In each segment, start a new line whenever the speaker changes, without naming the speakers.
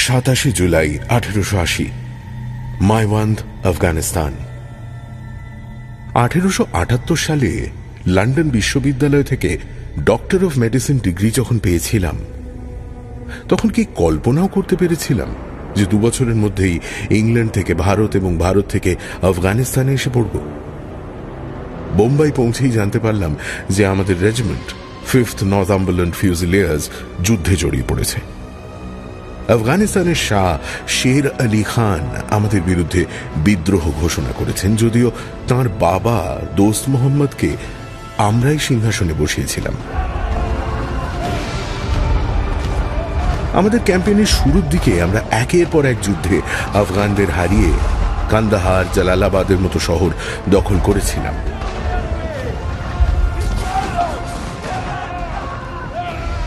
27 জুলাই 1880 মাইওয়ান্দ, আফগানিস্তান। 1878 সালে লন্ডন বিশ্ববিদ্যালয় থেকে ডক্টর অফ মেডিসিন ডিগ্রি যখন পেয়েছিলাম, তখন কি কল্পনাও করতে পেরেছিলাম যে 2 বছরের মধ্যেই ইংল্যান্ড থেকে ভারত এবং ভারত থেকে আফগানিস্তানে এসে পড়ব? বোম্বাই পৌঁছেই জানতে পারলাম যে আমাদের রেজিমেন্ট 5th নর্থাম্বারল্যান্ড ফিউজিলিয়ার্স যুদ্ধে জড়িয়ে পড়েছে। আফগানিস্তানের শাহ শের আলী খান আমাদের বিরুদ্ধে বিদ্রোহ ঘোষণা করেছেন, যদিও তাঁর বাবা দোস্ত মোহাম্মদকে আমরাই সিংহাসনে বসিয়েছিলাম। আমাদের ক্যাম্পেইনের শুরুর দিকে আমরা একের পর এক যুদ্ধে আফগানদের হারিয়ে কান্দাহার, জালালাবাদের মতো শহর দখল করেছিলাম।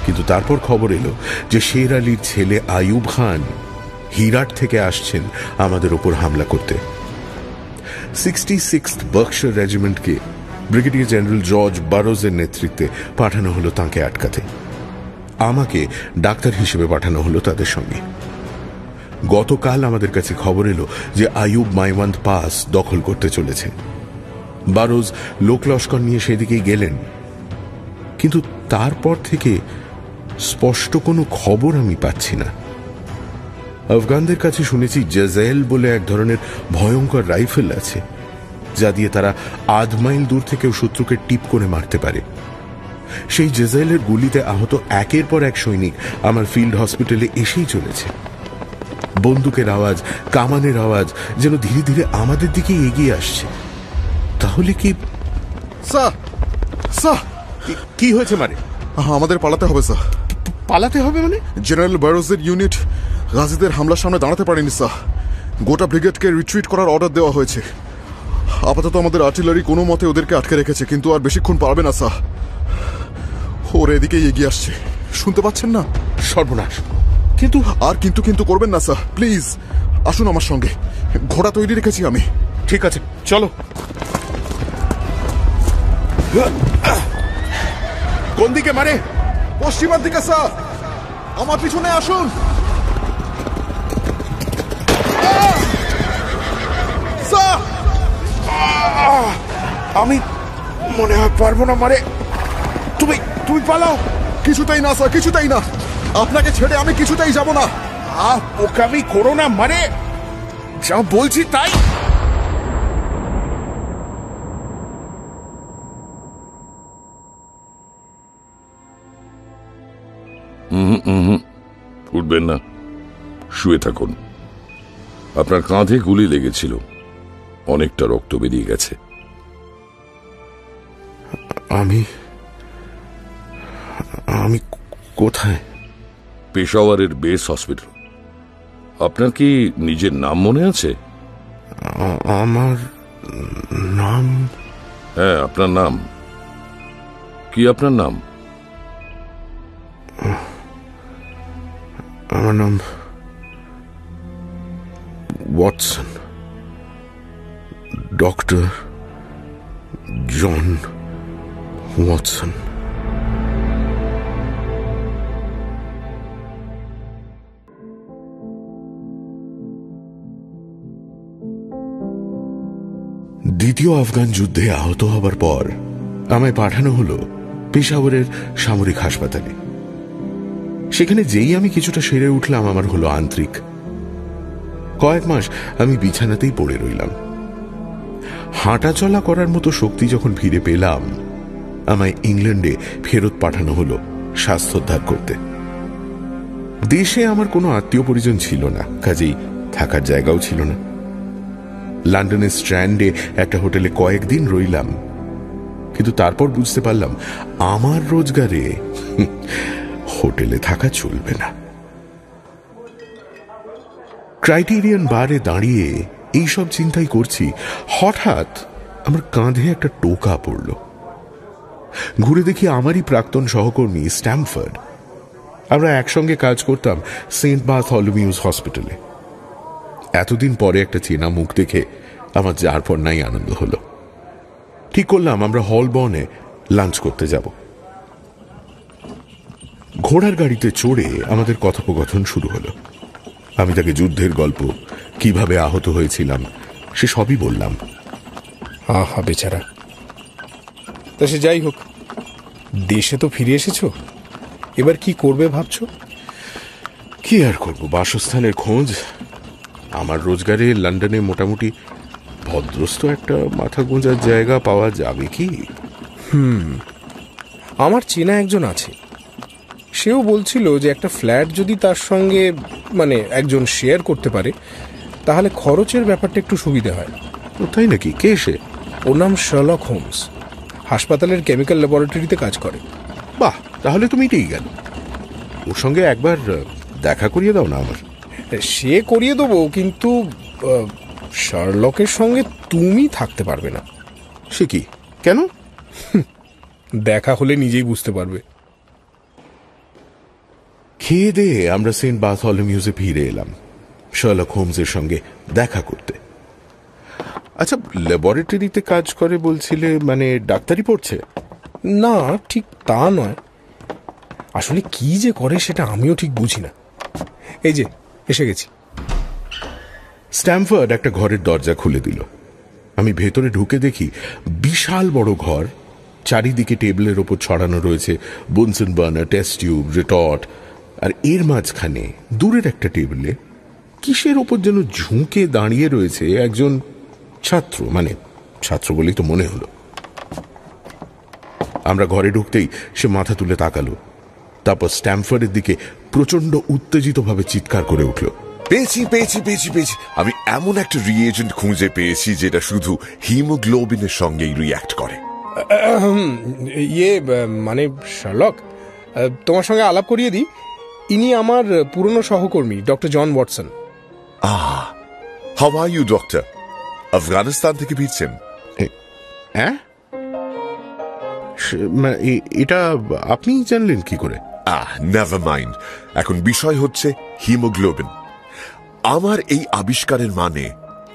কিন্তু তারপর খবর এলো যে শের আলীর ছেলে আইয়ুব খান হিরাট থেকে আসছেন আমাদের উপর হামলা করতে। 66th বার্কশায়ার রেজিমেন্টকে ব্রিগেডিয়ার জেনারেল জর্জ বারোজের নেতৃত্বে পাঠানো হলো তাঁকে আটকাতে। আমাকে ডাক্তার হিসেবে পাঠানো হলো তাদের সঙ্গে। গতকাল আমাদের কাছে খবর এলো যে আইয়ুব মাইওয়ান্দ পাস দখল করতে চলেছে। বারোজ লোকলস্কর নিয়ে সেদিকেই গেলেন, কিন্তু তারপর থেকে স্পষ্ট কোনো খবর আমি পাচ্ছি না। আফগানদের কাছে শুনেছি জেজেল বলে এক ধরনের ভয়ঙ্কর রাইফেল আছে, যা দিয়ে তারা আধ মাইল দূর থেকেও শত্রুকে টিপ করে মারতে পারে। সেই জেজেলের গুলিতে আহত একের পর এক সৈনিক আমার ফিল্ড হসপিটালে এসেই চলেছে। বন্দুকের আওয়াজ, কামানের আওয়াজ যেন ধীরে ধীরে আমাদের দিকে এগিয়ে আসছে। তাহলে কি কি হয়েছে? মানে
আমাদের পালাতে হবে স্যার।
পালাতে হবে মানে?
জেনারেল বারোজের ইউনিট গাজীদের হামলার সামনে দাঁড়াতে পারেনি স্যার। গোটা ব্রিগেডকে রিট্রিট করার অর্ডার দেওয়া হয়েছে। আপাতত আমাদের আর্টিলারি কোনো মতে ওদেরকে আটকে রেখেছে, কিন্তু আর বেশিক্ষণ পারবে না স্যার। ওরা এদিকেই এগিয়ে আসছে, শুনতে পাচ্ছেন না?
সর্বনাশ!
কিন্তু করবেন না স্যার, প্লিজ আসুন আমার সঙ্গে। ঘোড়া তৈরি রেখেছি আমি।
ঠিক আছে, চলো। কোন দিকে মারে?
পশ্চিমের দিকে স্যার, আমার পিছনে আসুন।
আমি মনে হয় পারবো না। মারে, তুমি পালাও।
কিছুতেই না স্যার, কিছুতেই না। আপনাকে ছেড়ে আমি কিছুতেই যাব না।
ওকামি করো না, মারে, যা বলছি তাই।
উঠবেন না, শুয়ে থাকুন। আপনার কাঁধে গুলি লেগেছিল, অনেকটা রক্ত বেরিয়ে গেছে।
আমি কোথায়?
পেশাওয়ারের বেস হসপিটাল। আপনার কি নিজের নাম মনে আছে?
আমার নাম?
হ্যাঁ, আপনার নাম কি? আপনার নাম?
আমার নাম ওয়াটসন, ডক্টর জন ওয়াটসন। দ্বিতীয় আফগান যুদ্ধে আহত হবার পর আমায় পাঠানো হলো পেশাওয়ারের সামরিক হাসপাতালে। সেখানে যেই আমি কিছুটা সেরে উঠলাম, আমার হলো আন্তরিক। কয়েক মাস আমি বিছানাতেই পড়ে রইলাম। হাঁটা চলা করার মতো শক্তি যখন ফিরে পেলাম, আমায় ইংল্যান্ডে ফেরত পাঠানো হলো স্বাস্থ্যোদ্ধার করতে। দেশে আমার কোনো আত্মীয় পরিজন ছিল না, কাজেই থাকার জায়গাও ছিল না। লন্ডনের স্ট্র্যান্ডে একটা হোটেলে কয়েকদিন রইলাম, কিন্তু তারপর বুঝতে পারলাম আমার রোজগারে হোটেলে থাকা চলবে না। ক্রাইটেরিয়ান বারে দাঁড়িয়ে এইসব চিন্তাই করছি, হঠাৎ আমার কাঁধে একটা টোকা পড়ল। ঘুরে দেখি আমারই প্রাক্তন সহকর্মী স্ট্যামফোর্ড। আমরা একসঙ্গে কাজ করতাম সেন্ট বার্থোলোমিউস হসপিটালে। এতদিন পরে একটা চেনা মুখ দেখে আমার যার পর নাই আনন্দ হলো। ঠিক করলাম আমরা হলবর্নে লাঞ্চ করতে যাব। ঘোড়ার গাড়িতে চড়ে আমাদের কথোপকথন শুরু হলো। আমি তাকে যুদ্ধের গল্প, কিভাবে আহত হয়েছিলাম সে সবই বললাম।
আহা বেচারা। তা সে যাই হোক, দেশে তো ফিরে এসেছো, এবার কি করবে ভাবছো?
কি আর করব, বাসস্থানের খোঁজ। আমার রোজগারে লন্ডনে মোটামুটি ভদ্রস্থ একটা মাথা গোঁজার জায়গা পাওয়া যাবে কি?
আমার চেনা একজন আছে, সেও বলছিল যে একটা ফ্ল্যাট যদি তার সঙ্গে মানে একজন শেয়ার করতে পারে তাহলে খরচের ব্যাপারটা একটু সুবিধা হয়।
ও তাই নাকি? কে সে?
ওর নাম শার্লক হোমস, হাসপাতালের কেমিক্যাল ল্যাবরেটরিতে কাজ করে।
বাহ, তাহলে তো মিটেই গেল। ওর সঙ্গে একবার দেখা করিয়ে দাও না আমার।
সে করিয়ে দেবো, কিন্তু শার্লকের সঙ্গে তুমি থাকতে পারবে না।
সে কি? কেন?
দেখা হলে নিজেই বুঝতে পারবে।
খেয়ে দিয়ে আমরা সেন্ট বার্থোলোমিউজে ফিরে এলাম শার্লক হোমসের সঙ্গে দেখা করতে। আচ্ছা, ল্যাবরেটরিতে কাজ করে বলছিলে, মানে ডাক্তারি পড়ছে?
না, ঠিক তা নয়। আসলে কি যে করে সেটা আমিও ঠিক বুঝি না। এই যে এসে গেছি।
স্ট্যামফোর্ড একটা ঘরের দরজা খুলে দিল। আমি ভেতরে ঢুকে দেখি বিশাল বড় ঘর, চারিদিকে টেবিলের ওপর ছড়ানো রয়েছে Bunsen burner, test tube, retort, আর এর মাঝখানে দূরের একটা টেবিলে কিসের ওপর যেন ঝুঁকে দাঁড়িয়ে রয়েছে একজন ছাত্র, মানে ছাত্র বলেই তো মনে হলো। আমরা ঘরে ঢুকতেই সে মাথা তুলে তাকালো, তারপর স্ট্যামফোর্ডের দিকে প্রচন্ড উত্তেজিতভাবে চিৎকার করে উঠল,
পেয়েছি পেয়েছি পেয়েছি পেয়েছি, আমি এমন একটা রিএজেন্ট খুঁজে পেয়েছি যেটা শুধু হিমোগ্লোবিনের সঙ্গেই রিঅ্যাক্ট করে।
মানে শার্লক, তোমার সঙ্গে আলাপ করিয়ে দিই, ইনি আমার পুরনো সহকর্মী doctor John Watson.
How are you doctor? Afghanistan থেকে ফিরছেন?
হ্যাঁ, এটা আপনি জানলেন কি করে?
Never mind. এখন বিষয় হচ্ছে হিমোগ্লোবিন। আমার এই আবিষ্কারের মানে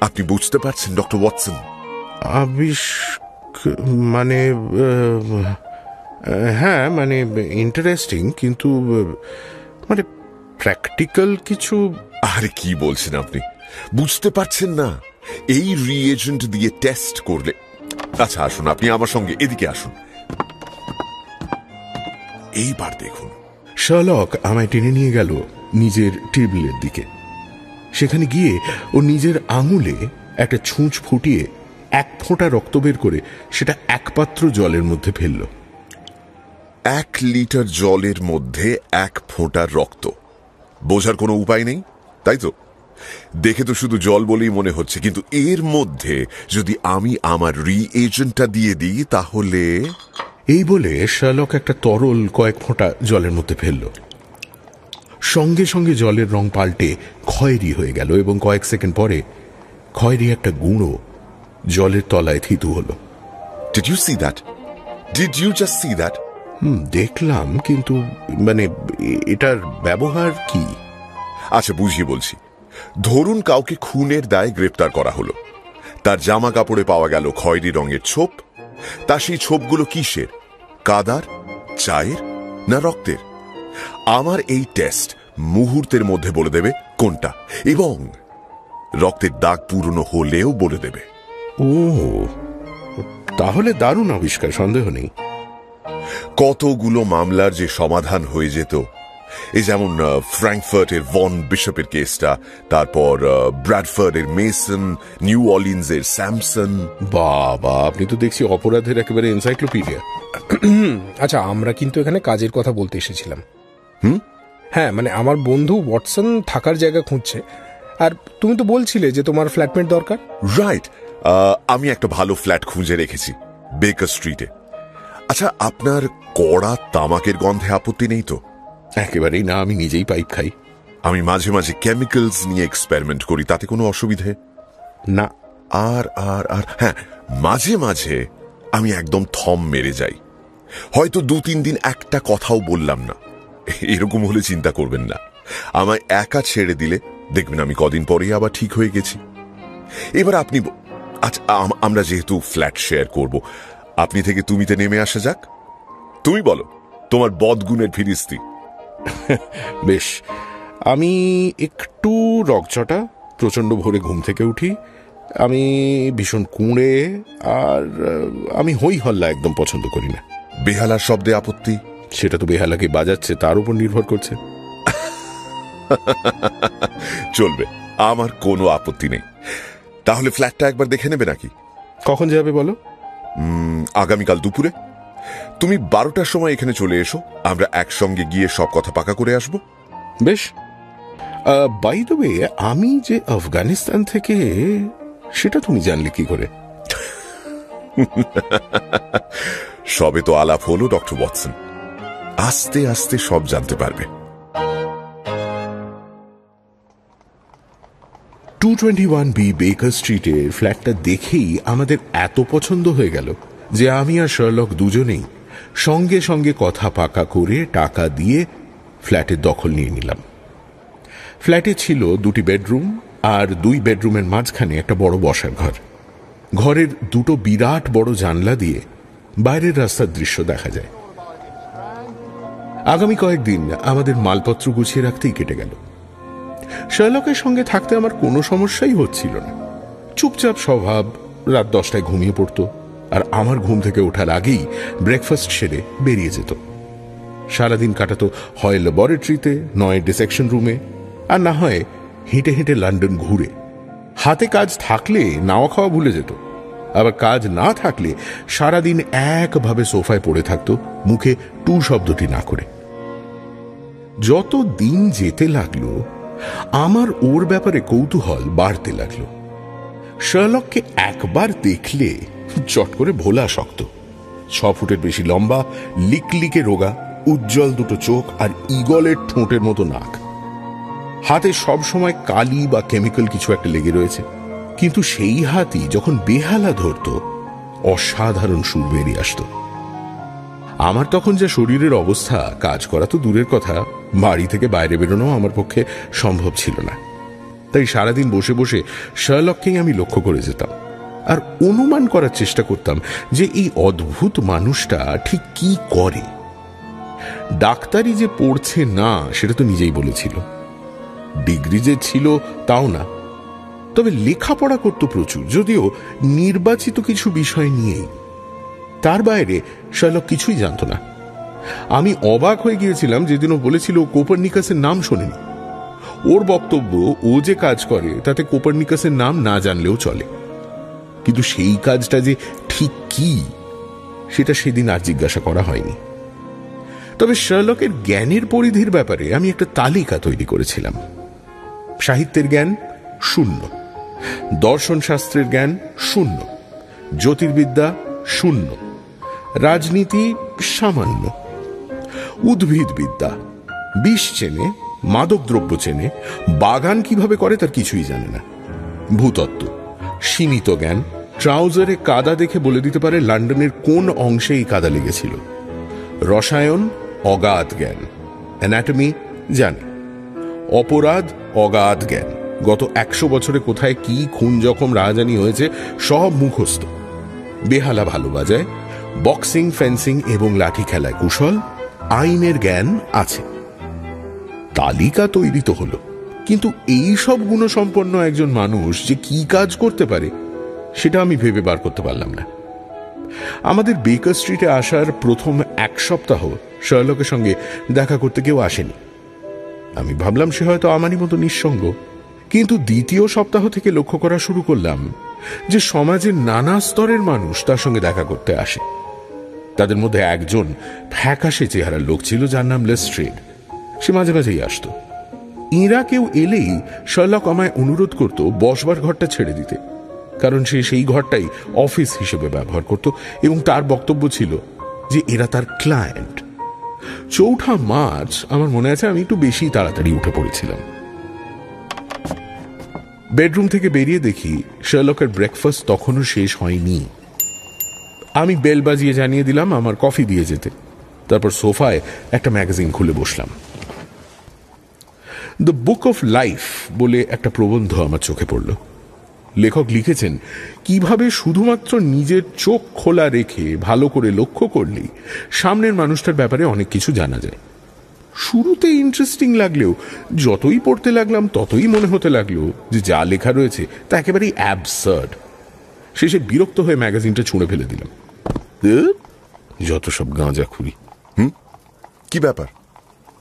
আপনি বুঝতে পারছেন ডক্টর ওয়াটসন?
মানে হ্যাঁ, মানে ইন্টারেস্টিং, কিন্তু মানে প্র্যাকটিক্যাল কিছু।
আরে কি বলছেন আপনি, বুঝতে পারছেন না? এই রিএজেন্ট দিয়ে টেস্ট করলে। আচ্ছা আসুন, আপনি আমার সঙ্গে এদিকে আসুন, এইবার দেখুন।
শার্লক আমায় টেনে নিয়ে গেল নিজের টেবিলের দিকে। সেখানে গিয়ে ও নিজের আঙুলে একটা ছুঁচ ফুটিয়ে 1 ফোঁটা রক্ত বের করে সেটা 1 পাত্র জলের মধ্যে ফেলল।
1 লিটার জলের মধ্যে 1 ফোঁটা রক্ত? বোঝার কোনো উপায় নেই, তাই তো? দেখে তো শুধু জল বলেই মনে হচ্ছে, কিন্তু এর মধ্যে যদি আমি আমার রিএজেন্টটা দিয়ে দিই তাহলে।
এই বলে শার্লক একটা তরল কয়েক ফোঁটা জলের মধ্যে ফেলল। সঙ্গে সঙ্গে জলের রং পাল্টে খয়েরি হয়ে গেল এবং কয়েক সেকেন্ড পরে খয়েরি একটা গুঁড়ো জলের তলায় থিতু হলো।
Did you see that? Did you just see that?
দেখলাম, কিন্তু মানে এটার ব্যবহার কি?
আচ্ছা বুঝিয়ে বলছি। ধরুন কাউকে খুনের দায়ে গ্রেপ্তার করা হলো, তার জামা কাপড়ে পাওয়া গেল খয়েরি রঙের ছোপ। তা সেই ছোপগুলো কিসের? কাদার, চায়ের না রক্তের? আমার এই টেস্ট মুহূর্তের মধ্যে বলে দেবে কোনটা, এবং রক্তের দাগ পুরনো হলেও বলে দেবে।
ও, তাহলে দারুণ আবিষ্কার, সন্দেহ নেই।
কতগুলো মামলার যে সমাধান হয়ে যেত। এই যেমন ফ্র্যাঙ্কফার্টের ভন বিশপের কেসটা, তারপর ব্র্যাডফোর্ডের মেসন, নিউ অর্লিন্সের স্যামসন।
বাবা, আপনি তো দেখছি অপরাধের একেবারে এনসাইক্লোপিডিয়া।
আচ্ছা, আমরা কিন্তু এখানে কাজের কথা বলতে এসেছিলাম। হ্যাঁ, মানে আমার বন্ধু ওয়াটসন থাকার জায়গা খুঁজছে, আর তুমি তো বলছিলে যে তোমার ফ্ল্যাটমেট দরকার।
রাইট, আমি একটা ভালো ফ্ল্যাট খুঁজে রেখেছি বেকার স্ট্রিটে। আচ্ছা, আপনার কড়া তামাকের গন্ধে আপত্তি নেই তো?
একেবারেই না, আমি নিজেই পাইপ খাই।
আমি মাঝে মাঝে কেমিক্যালস নিয়ে এক্সপেরিমেন্ট করি, তাতে কোনো অসুবিধে
না।
আর আর আর হ্যাঁ, মাঝে মাঝে আমি একদম থম মেরে যাই, হয়তো 2-3 দিন একটা কথাও বললাম না। এরকম হলে চিন্তা করবেন না, আমায় একা ছেড়ে দিলে দেখবেন আমি কদিন পরেই আবার ঠিক হয়ে গেছি। এবার আপনি, আচ্ছা আমরা যেহেতু ফ্ল্যাট শেয়ার করব, আপনি থেকে তুমিতে নেমে আসা যাক। তুমি বলো তোমার বদগুণের ফিরিস্তি।
বেশ, আমি একটু রকচটা, প্রচন্ড ভোরে ঘুম থেকে উঠি, আমি ভীষণ কুঁড়ে, আর আমি হই হল্লা একদম পছন্দ করি না।
বেহালার শব্দে আপত্তি?
সেটা তো বেহালাকে বাজাচ্ছে তার উপর নির্ভর করছে।
চলবে, আমার কোনো আপত্তি নেই। তাহলে ফ্ল্যাটটা একবার দেখে নেবে নাকি?
কখন যাবে বলো?
আগামীকাল দুপুরে। তুমি 12টার সময় এখানে চলে এসো, আমরা একসঙ্গে গিয়ে সব কথা পাকা করে আসবো।
বেশ। বাই দ্য ওয়ে, আমি যে আফগানিস্তান থেকে, সেটা তুমি জানলে কি করে?
সবে তো আলাপ হলো ডক্টর ওয়াটসন, আস্তে আস্তে সব জানতে পারবে।
221B বেকার স্ট্রিটের ফ্ল্যাটটা দেখেই আমাদের এত পছন্দ হয়ে গেল যে আমি আর শার্লক দুজনেই সঙ্গে সঙ্গে কথা পাকা করে টাকা দিয়ে ফ্ল্যাটের দখল নিয়ে নিলাম। ফ্ল্যাটে ছিল 2টি বেডরুম, আর 2 বেডরুমের মাঝখানে একটা বড় বসার ঘর। ঘরের 2টো বিরাট বড় জানলা দিয়ে বাইরের রাস্তার দৃশ্য দেখা যায়। আগামী কয়েকদিন আমাদের মালপত্র গুছিয়ে রাখতেই কেটে গেল। শার্লকের সঙ্গে থাকতে আমার কোনো সমস্যাই হচ্ছিল না। চুপচাপ স্বভাব, রাত 10টায় ঘুমিয়ে পড়ত, আর আমার ঘুম থেকে ওঠার আগেই ব্রেকফাস্ট সেরে বেরিয়ে যেত। সারাদিন কাটাতো হয় ল্যাবরেটরিতে, নয় ডিসেকশন রুমে, আর না হয় হেঁটে হেঁটে লন্ডন ঘুরে। হাতে কাজ থাকলে নাওয়া খাওয়া ভুলে যেত, আবার কাজ না থাকলে সারাদিন একভাবে সোফায় পড়ে থাকত, মুখে টু শব্দটি না করে। যত দিন যেতে লাগলো আমার ওর ব্যাপারে কৌতূহল বাড়তে লাগলো। শার্লককে একবার দেখলে চট করে ভোলা শক্ত। 6 ফুটের বেশি লম্বা, লিকলিকে রোগা, উজ্জ্বল 2টো চোখ, আর ঈগলের ঠোঁটের মতো নাক। হাতে সব সময় কালি বা কেমিক্যাল কিছু একটা লেগে রয়েছে, কিন্তু সেই হাতই যখন বেহালা ধরত অসাধারণ সুর বেরিয়ে আসত। আমার তখন যা শরীরের অবস্থা, কাজ করা তো দূরের কথা, বাড়ি থেকে বাইরে বেরোনো আমার পক্ষে সম্ভব ছিল না। তাই সারাদিন বসে বসে শার্লককেই আমি লক্ষ্য করে যেতাম, আর অনুমান করার চেষ্টা করতাম যে এই অদ্ভুত মানুষটা ঠিক কি করে। ডাক্তারি যে পড়ছে না সেটা তো নিজেই বলেছিল, ডিগ্রি যে ছিল তাও না, তবে লেখাপড়া করত প্রচুর, যদিও নির্বাচিত কিছু বিষয় নিয়েই। তার বাইরে শার্লক কিছুই জানত না। আমি অবাক হয়ে গিয়েছিলাম যেদিন ও বলেছিল কোপারনিকাসের নাম শোনেনি। ওর বক্তব্য, ও যে কাজ করে তাতে কোপারনিকাসের নাম না জানলেও চলে, কিন্তু সেই কাজটা যে ঠিক কি সেটা সেদিন আর জিজ্ঞাসা করা হয়নি। তবে শার্লকের জ্ঞানের পরিধির ব্যাপারে আমি একটা তালিকা তৈরি করেছিলাম। সাহিত্যের জ্ঞান 0, দর্শন শাস্ত্রের জ্ঞান 0, জ্যোতির্বিদ্যা 0, রাজনীতি সামান্য, উদ্ভিদবিদ্যা, বিষ চেনে, মাদকদ্রব্য চেনে, বাগান কিভাবে করে তার কিছুই জানে না, ভূতত্ত্ব সীমিত জ্ঞান, ট্রাউজারে কাদা দেখে বলে দিতে পারে লন্ডনের কোন অংশে এই কাদা লেগেছিল, রসায়ন অগাধ জ্ঞান, অ্যানাটমি জানে, অপরাধ অগাধ জ্ঞান, গত 100 বছরে কোথায় কি খুন জখম রাহাজানি হয়েছে সব মুখস্থ, বেহালা ভালো বাজায়, বক্সিং, ফেন্সিং এবং লাঠি খেলায় কুশল, আইনের জ্ঞান আছে। তালিকা তৈরি তো হলো, কিন্তু এই সব গুণসম্পন্ন একজন মানুষ যে কি কাজ করতে পারে সেটা আমি ভেবে বার করতে পারলাম না। আমাদের বেকার স্ট্রিটে আসার প্রথম 1 সপ্তাহ শার্লকের সঙ্গে দেখা করতে কেউ আসেনি। আমি ভাবলাম সে হয়তো আমারই মতো নিঃসঙ্গ, কিন্তু 2য় সপ্তাহ থেকে লক্ষ্য করা শুরু করলাম যে সমাজের নানা স্তরের মানুষ তার সঙ্গে দেখা করতে আসে। তাদের মধ্যে একজন ফ্যাকাশে চেহারার লোক ছিল যার নাম লেস্ট্রেড। সে মাঝে মাঝেই আসতো। এরা কেউ এলেই শার্লক আমায় অনুরোধ করত বসবার ঘরটা ছেড়ে দিতে, কারণ সে সেই ঘরটাই অফিস হিসেবে ব্যবহার করত, এবং তার বক্তব্য ছিল যে এরা তার ক্লায়েন্ট। 4 মার্চ আমার মনে আছে আমি একটু বেশি তাড়াতাড়ি উঠে পড়েছিলাম। বেডরুম থেকে বেরিয়ে দেখি শার্লকের ব্রেকফাস্ট তখনও শেষ হয়নি। আমি বেল বাজিয়ে জানিয়ে দিলাম আমার কফি দিয়ে যেতে। তারপর সোফায় একটা ম্যাগাজিন খুলে বসলাম। দ্য বুক অফ লাইফ বলে একটা প্রবন্ধ আমার চোখে পড়ল। লেখক লিখেছেন কিভাবে শুধুমাত্র নিজের চোখ খোলা রেখে ভালো করে লক্ষ্য করলেই সামনের মানুষটার ব্যাপারে অনেক কিছু জানা যায়। শুরুতে ইন্টারেস্টিং লাগলেও যতই পড়তে লাগলাম ততই মনে হতে লাগলো যে যা লেখা রয়েছে তা একেবারেই অ্যাবসার্ড। শেষে বিরক্ত হয়ে ম্যাগাজিনটা ছুঁড়ে ফেলে দিলাম। যত সব গাঁজাখুরি।
কি ব্যাপার?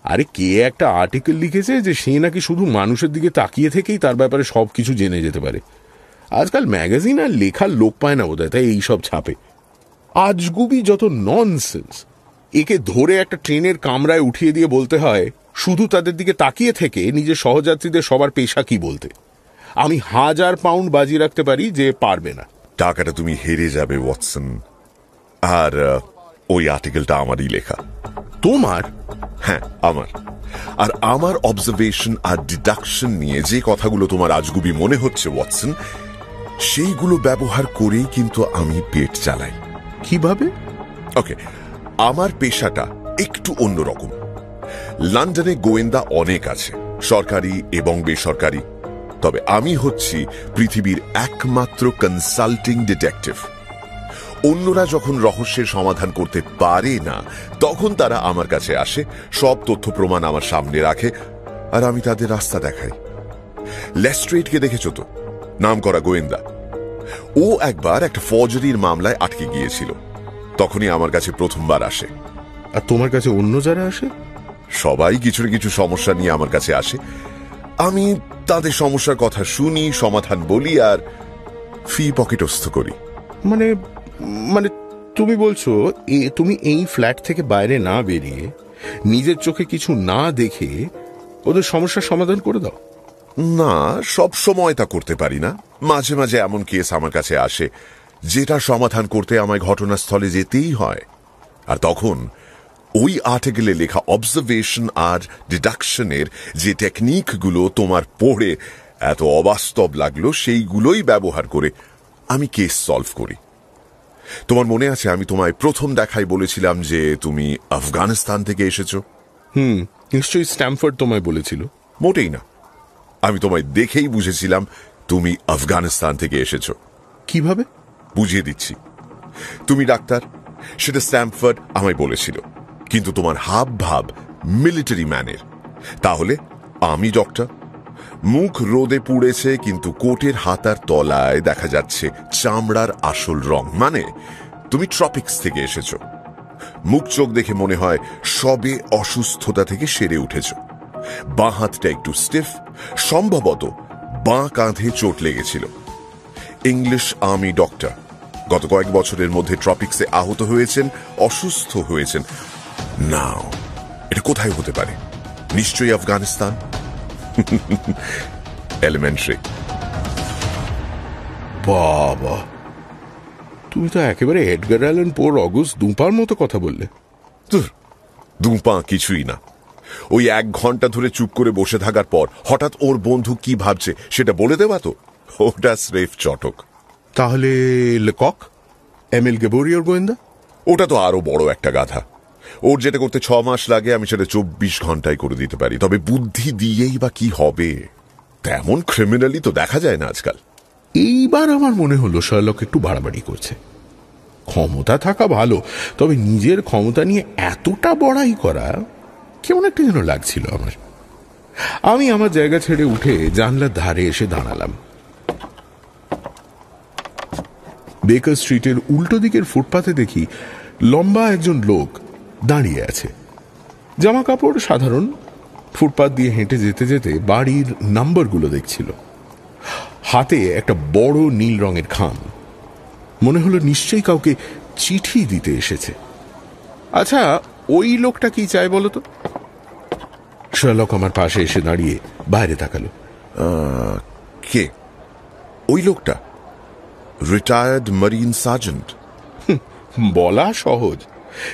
আরে কে একটা আর্টিকেল লিখেছে যে সে নাকি শুধু মানুষের দিকে তাকিয়ে থেকেই তার ব্যাপারে সবকিছু জেনে যেতে পারে। আজকাল ম্যাগাজিন আর লেখার লোক পায় না বোধহয়, তাই এইসব ছাপে। আজগুবি যত ননসেন্স। একে ধরে একটা ট্রেনের কামরায় উঠিয়ে দিয়ে বলতে হয় শুধু তাদের দিকে তাকিয়ে থেকে নিজের সহযাত্রীদের সবার পেশা কি বলতে। আমি 1000 পাউন্ড বাজি রাখতে পারি যে পারবে না।
টাকাটা তুমি হেরে যাবে ওয়াটসন। আর ওই আর্টিকেলটা আমারই লেখা।
তোমার?
হ্যাঁ, আমার। আর আমার অবজারভেশন আর ডিডাকশন নিয়ে যে কথাগুলো তোমার আজগুবি মনে হচ্ছে ওয়াটসন, সেইগুলো ব্যবহার করেই কিন্তু আমি পেট চালাই।
কিভাবে?
ওকে, আমার পেশাটা একটু অন্যরকম। লন্ডনে গোয়েন্দা অনেক আছে, সরকারি এবং বেসরকারি। তবে আমি হচ্ছি পৃথিবীর একমাত্র কনসাল্টিং ডিটেকটিভ। অন্যরা যখন রহস্যের সমাধান করতে পারে না তখন তারা আমার কাছে আসে, সব তথ্য প্রমাণ আমার সামনে রাখে, আর আমি তাদের রাস্তা দেখাই। লেস্ট্রেটকে দেখেছ তো, নাম করা গোয়েন্দা। ও একবার একটা ফর্জারির মামলায় আটকে গিয়েছিল, তখনই আমার কাছে প্রথমবার আসে।
আর তোমার কাছে অন্য যারা আসে?
সবাই কিছু না কিছু সমস্যা নিয়ে আমার কাছে আসে। আমি তাদের সমস্যার কথা শুনি, সমাধান বলি আর ফি পকেটস্থ করি।
মানে মানে তুমি বলছো তুমি এই ফ্ল্যাট থেকে বাইরে না বেরিয়ে নিজের চোখে কিছু না দেখে ওদের সমস্যার সমাধান করে দাও?
না, সব সময় তা করতে পারি না। মাঝে মাঝে এমন কেস আমার কাছে আসে যেটা সমাধান করতে আমায় ঘটনাস্থলে যেতেই হয়। আর তখন ওই আর্টিকেলে লেখা অবজারভেশন আর ডিডাকশনের যে টেকনিকগুলো তোমার পড়ে এত অবাস্তব লাগলো, সেইগুলোই ব্যবহার করে আমি কেস সলভ করি। তোমার মনে আছে আমি তোমায় প্রথম দেখায় বলেছিলাম যে তুমি আফগানিস্তান থেকে এসেছো?
নিশ্চয়ই স্ট্যামফোর্ড তোমায় বলেছিল।
মোটেই না, আমি তোমায় দেখেই বুঝেছিলাম তুমি আফগানিস্তান থেকে এসেছো।
কিভাবে?
বুঝিয়ে দিচ্ছি। তুমি ডাক্তার, সেটা স্ট্যামফোর্ড আমায় বলেছিল, কিন্তু তোমার হাব ভাব মিলিটারি ম্যানের। তাহলে আমি ডক্টর। মুখ রোদে পুড়েছে কিন্তু কোটের হাতার তলায় দেখা যাচ্ছে চামড়ার আসল রং, মানে তুমি ট্রপিক্স থেকে এসেছো। মুখ চোখ দেখে মনে হয় সবে অসুস্থতা থেকে সেরে উঠেছো। বাঁ হাতটা একটু স্টিফ, সম্ভবত বাঁ কাঁধে চোট লেগেছিল। ইংলিশ আর্মি ডক্টর, গত কয়েক বছরের মধ্যে ট্রপিক্সে আহত হয়েছেন, অসুস্থ হয়েছেন। নাও, এটা কোথায় হতে পারে? নিশ্চয়ই আফগানিস্তান। এলিমেন্টারি।
বাবা, তুমি তো একেবারে এডগার অ্যালান পোর অগস্ট দুপার মতো কথা বললে।
দুপা কিছুই না। ওই 1 ঘন্টা ধরে চুপ করে বসে থাকার পর হঠাৎ ওর বন্ধু কি ভাবছে সেটা বলে দেওয়া তো ওটা স্রেফ চটক।
তাহলে লেকক, এমএল গেবোরিওর গোয়েন্দা?
ওটা তো আরো বড় একটা গাধা। ওর যেটা করতে 6 মাস লাগে আমি সেটা 24 ঘন্টায় করে দিতে পারি। তবে বুদ্ধি দিয়েই বা কি হবে? তেমন ক্রিমিনালি তো দেখা যায় না আজকাল।
এইবার আমার মনে হলো শার্লক একটু বাড়াবাড়ি করছে। ক্ষমতা থাকা ভালো, তবে নিজের ক্ষমতা নিয়ে এতটা বড়াই করা কেমন একটা যেন লাগছিল আমার। আমি আমার জায়গা ছেড়ে উঠে জানলার ধারে এসে দাঁড়ালাম। বেকার স্ট্রিটের উল্টো দিকের ফুটপাথে দেখি লম্বা একজন লোক দাঁড়িয়ে আছে। জামা কাপড় সাধারণ, ফুটপাথ দিয়ে হেঁটে যেতে যেতে বাড়ির নাম্বারগুলো দেখছিল। হাতে একটা বড় নীল রঙের খাম। মনে হলো নিশ্চয়ই কাউকে চিঠি দিতে এসেছে। আচ্ছা, ওই লোকটা কি চায় বলো তো? শার্লক আমার পাশে এসে দাঁড়িয়ে বাইরে তাকালো।
কে ওই লোকটা? Retired marine sergeant.
বলা সহজ,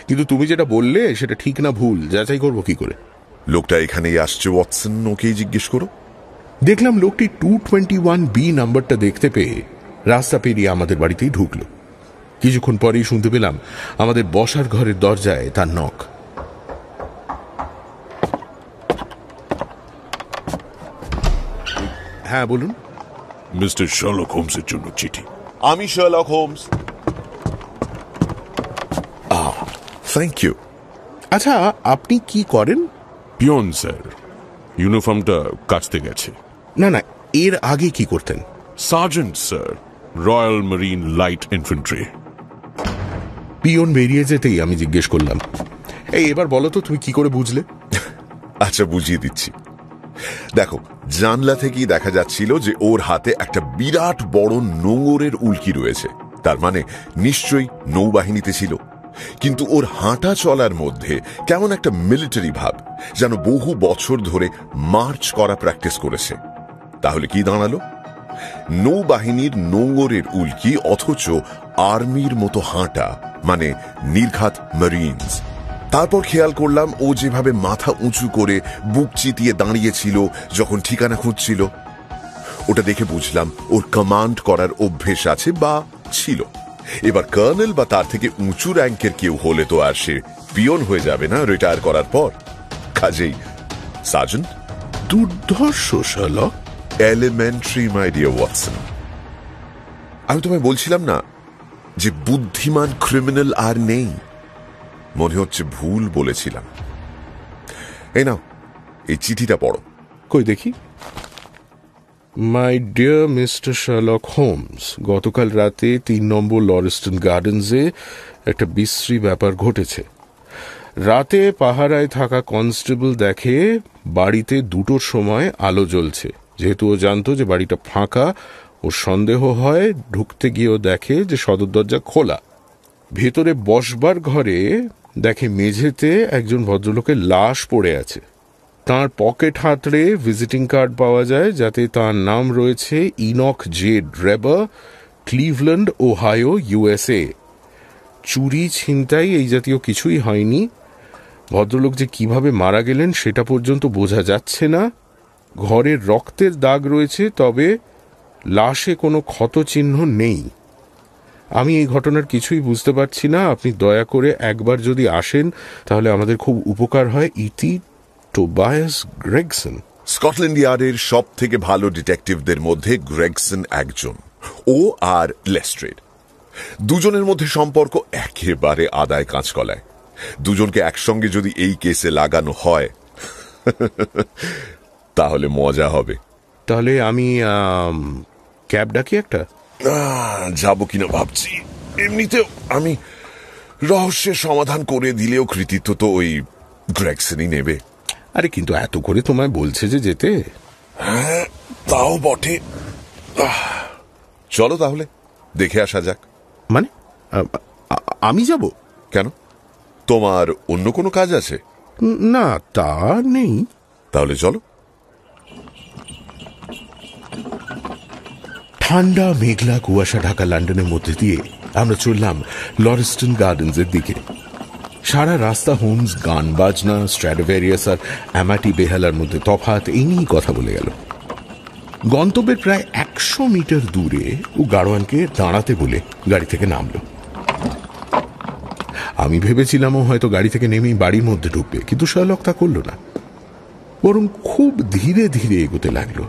কিন্তু তুমি যেটা বললে সেটা ঠিক না ভুল যাচাই করবো কি করে?
লোকটা এখানেই আসছে ওয়াটসন, ওকেই জিজ্ঞেস করো।
দেখলাম লোকটি 221B নাম্বারটা দেখতে পেয়ে রাস্তা পেরিয়ে আমাদের বাড়িতেই ঢুকলো। কিছুক্ষণ পরেই শুনতে পেলাম আমাদের বসার ঘরের দরজায় তার নক। হ্যাঁ বলুন।
মিস্টার শার্লক হোমসের জন্য চিঠি।
আমি শার্লক হোমস। Thank you.
আচ্ছা, আপনি কি করেন?
পিয়ন স্যার, ইউনিফর্মটা কাচতে গেছে।
না না, এর আগে কি করতেন?
Sergeant sir, royal marine light infantry.
Peon বেরিয়ে যেতেই আমি জিজ্ঞেস করলাম, এই এবার বলো তো তুমি কি করে বুঝলে?
আচ্ছা, বুঝিয়ে দিচ্ছি। দেখো, জানলা থেকেই দেখা যাচ্ছিল যে ওর হাতে একটা বিরাট বড় নোঙরের উল্কি রয়েছে। তার মানে নিশ্চয়ই নৌবাহিনীতে ছিল। কিন্তু ওর হাঁটা চলার মধ্যে কেমন একটা মিলিটারি ভাব, যেন বহু বছর ধরে মার্চ করা প্র্যাকটিস করেছে। তাহলে কি দাঁড়ালো? নৌবাহিনীর নোঙরের উল্কি, অথচ আর্মির মতো হাঁটা, মানে নির্ঘাত মেরিনস। তারপর খেয়াল করলাম ও যেভাবে মাথা উঁচু করে বুক চিতিয়ে দাঁড়িয়েছিল যখন ঠিকানা খুঁজছিল, ওটা দেখে বুঝলাম ওর কমান্ড করার অভ্যেস আছে বা ছিল। এবার কর্নেল বা তার থেকে উঁচু র্যাঙ্কের কেউ হলে তো আর সে পিয়ন হয়ে যাবে না রিটায়ার করার পর। কাজেই সার্জেন্ট।
দুর্ধর্ষ Sherlock.
Elementary, my dear Watson. আমি তোমায় বলছিলাম না যে বুদ্ধিমান ক্রিমিনাল আর নেই? মনে হচ্ছে ভুল বলেছিলাম। এই নাও, এই চিঠিটা পড়ো।
কই দেখি। My dear mister Sherlock Holmes, গতকাল রাতে 3 নম্বর লরেস্টন গার্ডেন্সে একটা বিশ্রী ব্যাপার ঘটেছে। রাতে পাহারায় থাকা কনস্টেবল দেখে বাড়িতে 2টোর সময় আলো জ্বলছে। যেহেতু ও জানতো যে বাড়িটা ফাঁকা, ও সন্দেহ হয়, ঢুকতে গিয়েও দেখে যে সদর দরজা খোলা। ভেতরে বসবার ঘরে দেখে মেঝেতে একজন ভদ্রলোকের লাশ পড়ে আছে। তার পকেট হাতড়ে ভিজিটিং কার্ড পাওয়া যায়, যাতে তার নাম রয়েছে Enoch J Drebber, Cleveland, Ohio, USA। চুরি, ছিনতাই এই জাতীয় কিছুই হয়নি। ভদ্রলোক যে কিভাবে মারা গেলেন সেটা পর্যন্ত বোঝা যাচ্ছে না। ঘরের রক্তের দাগ রয়েছে, তবে লাশে কোনো ক্ষতচিহ্ন নেই। আমি এই ঘটনার কিছুই বুঝতে পারছি না। আপনি দয়া করে একবার যদি আসেন তাহলে আমাদের খুব উপকার হয়। ইতি, টোবায়াস গ্রেগসন।
স্কটল্যান্ড ইয়ার্ডের সব থেকে ভালো ডিটেকটিভদের মধ্যে গ্রেগসন একজন। ও আর লেস্ট্রেড, দুজনের মধ্যে সম্পর্ক একেবারে আদায় কাঁচকলায়। দুজনকে একসঙ্গে যদি এই কেসে লাগানো হয় তাহলে মজা হবে।
তাহলে আমি ক্যাব ডাকি একটা?
যাবো কিনা ভাবছি। এমনিতেও আমি রহস্যের সমাধান করে দিলেও কৃতিত্ব তো ওই গ্রেগসনই নেবে।
আরে কিন্তু এত করে তোমায় বলছে যে যেতে।
হ্যাঁ, তাও বটে। চলো তাহলে দেখে আসা যাক।
মানে আমি যাব
কেন? তোমার অন্য কোনো কাজ আছে?
না, তা নেই।
তাহলে চলো।
ঠান্ডা মেঘলা কুয়াশা ঢাকা লন্ডনের মধ্যে দিয়ে আমরা চললাম লরেস্টন গার্ডেন্সের দিকে। সারা রাস্তা হোমস গান বাজনা, স্ট্র্যাডিভ্যারিয়াস আর অ্যামাটি বেহালার মধ্যে তফাৎ, এই নিয়েই কথা বলে গেল। গন্তব্যের প্রায় 100 মিটার দূরে ও গাড়োয়ানকে দাঁড়াতে বলে গাড়ি থেকে নামলো। আমি ভেবেছিলাম ও হয়তো গাড়ি থেকে নেমেই বাড়ির মধ্যে ঢুকবে, কিন্তু শার্লক তা করল না, বরং খুব ধীরে ধীরে এগোতে লাগলো।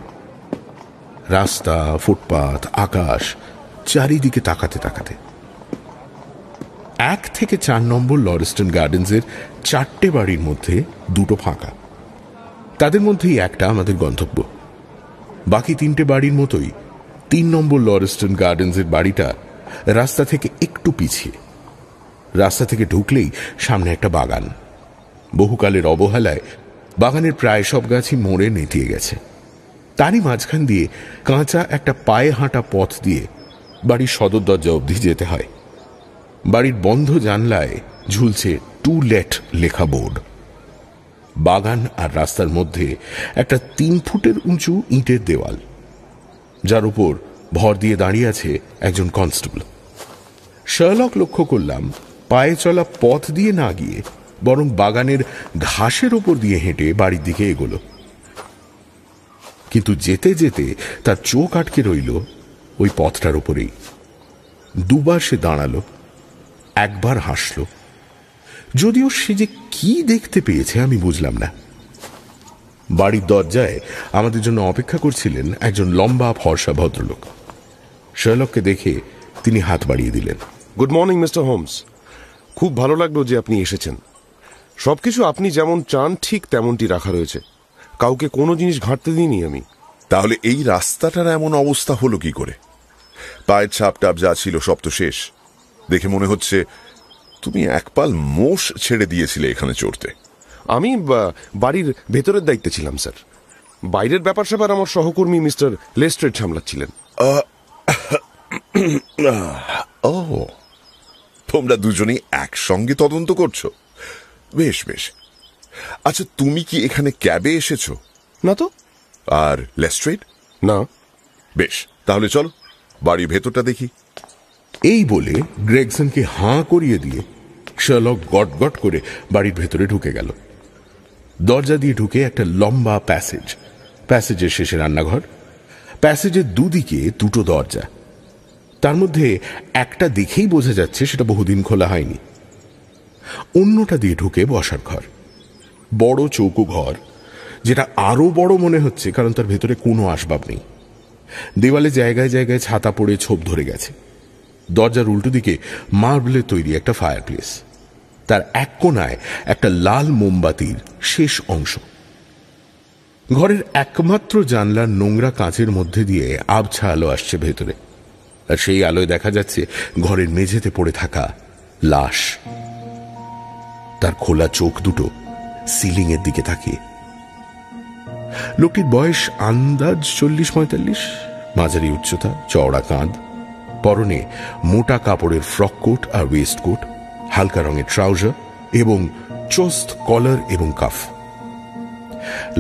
রাস্তা, ফুটপাথ, আকাশ, চারিদিকে তাকাতে তাকাতে 1 থেকে 4 নম্বর লরেস্টন গার্ডেন্সের 4টে বাড়ির মধ্যে 2টো ফাঁকা। তাদের মধ্যেই একটা আমাদের গন্তব্য। বাকি 3টে বাড়ির মতোই 3 নম্বর লরেস্টন গার্ডেন্সের বাড়িটা রাস্তা থেকে একটু পিছিয়ে। রাস্তা থেকে ঢুকলেই সামনে একটা বাগান। বহুকালের অবহেলায় বাগানের প্রায় সব গাছই মরে নেতিয়ে গেছে। তারই মাঝখান দিয়ে কাঁচা একটা পায়ে হাঁটা পথ দিয়ে বাড়ির সদর দরজা অবধি যেতে হয়। বাড়ির বন্ধ জানলায় ঝুলছে টু লেট লেখা বোর্ড। বাগান আর রাস্তার মধ্যে একটা 3 ফুটের উঁচু ইটের দেওয়াল, যার উপর ভর দিয়ে দাঁড়িয়ে আছে একজন কনস্টেবল। শার্লক লক্ষ্য করলাম পায়ে চলা পথ দিয়ে না গিয়ে বরং বাগানের ঘাসের ওপর দিয়ে হেঁটে বাড়ির দিকে এগোলো। কিন্তু যেতে যেতে তার চোখ আটকে রইল ওই পথটার উপরেই। দুবার সে দাঁড়ালো, একবার হাসল। যদিও সে যে কি দেখতে পেয়েছে আমি বুঝলাম না। বাড়ির দরজায় আমাদের জন্য অপেক্ষা করছিলেন একজন লম্বা ফর্সা ভদ্রলোক। শার্লককে দেখে তিনি হাত বাড়িয়ে দিলেন।
গুড মর্নিং মিস্টার হোমস, খুব ভালো লাগলো যে আপনি এসেছেন।
সবকিছু আপনি যেমন চান ঠিক তেমনটি রাখা রয়েছে, কাউকে কোনো জিনিস ঘাঁটতে দিইনি আমি।
তাহলে এই রাস্তাটার এমন অবস্থা হলো কি করে? পায়ের ছাপ টাপ যা ছিল সব তো শেষ। দেখে মনে হচ্ছে তুমি একপাল মোষ ছেড়ে দিয়েছিলে এখানে চড়তে।
আমি বাড়ির ভেতরের দায়িত্বে ছিলাম স্যার। বাইরের ব্যাপার স্যাপার আমার সহকর্মী মিস্টার লেস্ট্রেড সামলাচ্ছিলেন।
ও, তোমরা দুজনেই একসঙ্গে তদন্ত করছো? বেশ বেশ। আচ্ছা, তুমি কি এখানে ক্যাবে এসেছো?
না তো।
আর লেস্ট্রেড?
না।
বেশ, তাহলে চলো বাড়ির ভেতরটা দেখি।
এই বলে গ্রেগসনকে হাঁ করিয়ে দিয়ে শার্লক গটগট করে বাড়ির ভেতরে ঢুকে গেল। দরজা দিয়ে ঢুকে একটা লম্বা প্যাসেজ, প্যাসেজের শেষে রান্নাঘর, প্যাসেজের দুদিকে দুটো দরজা, তার মধ্যে একটা দেখেই বোঝা যাচ্ছে সেটা বহুদিন খোলা হয়নি। অন্যটা দিয়ে ঢুকে বসার ঘর, বড় চৌকো ঘর, যেটা আরো বড় মনে হচ্ছে কারণ তার ভেতরে কোনো আসবাব নেই। দেওয়ালে জায়গায় জায়গায় ছাতা পড়ে ছোপ ধরে গেছে। দরজার উল্টো দিকে মার্বেলের তৈরি একটা ফায়ারপ্লেস, তার এক কোণায় একটা লাল মোমবাতির শেষ অংশ। ঘরের একমাত্র জানলার নোংরা কাঁচের মধ্যে দিয়ে আবছা আলো আসছে ভেতরে, আর সেই আলোয় দেখা যাচ্ছে ঘরের মেঝেতে পড়ে থাকা লাশ। তার খোলা চোখ দুটো সিলিং এর দিকে তাকিয়ে। লোকটির বয়স আন্দাজ 40-45, মাঝারি উচ্চতা, চওড়া কাঁধ, পরনে মোটা কাপড়ের ফ্রক কোট আর ওয়েস্ট কোট, হালকা রঙের ট্রাউজার এবং চোস্ত কলার এবং কাফ।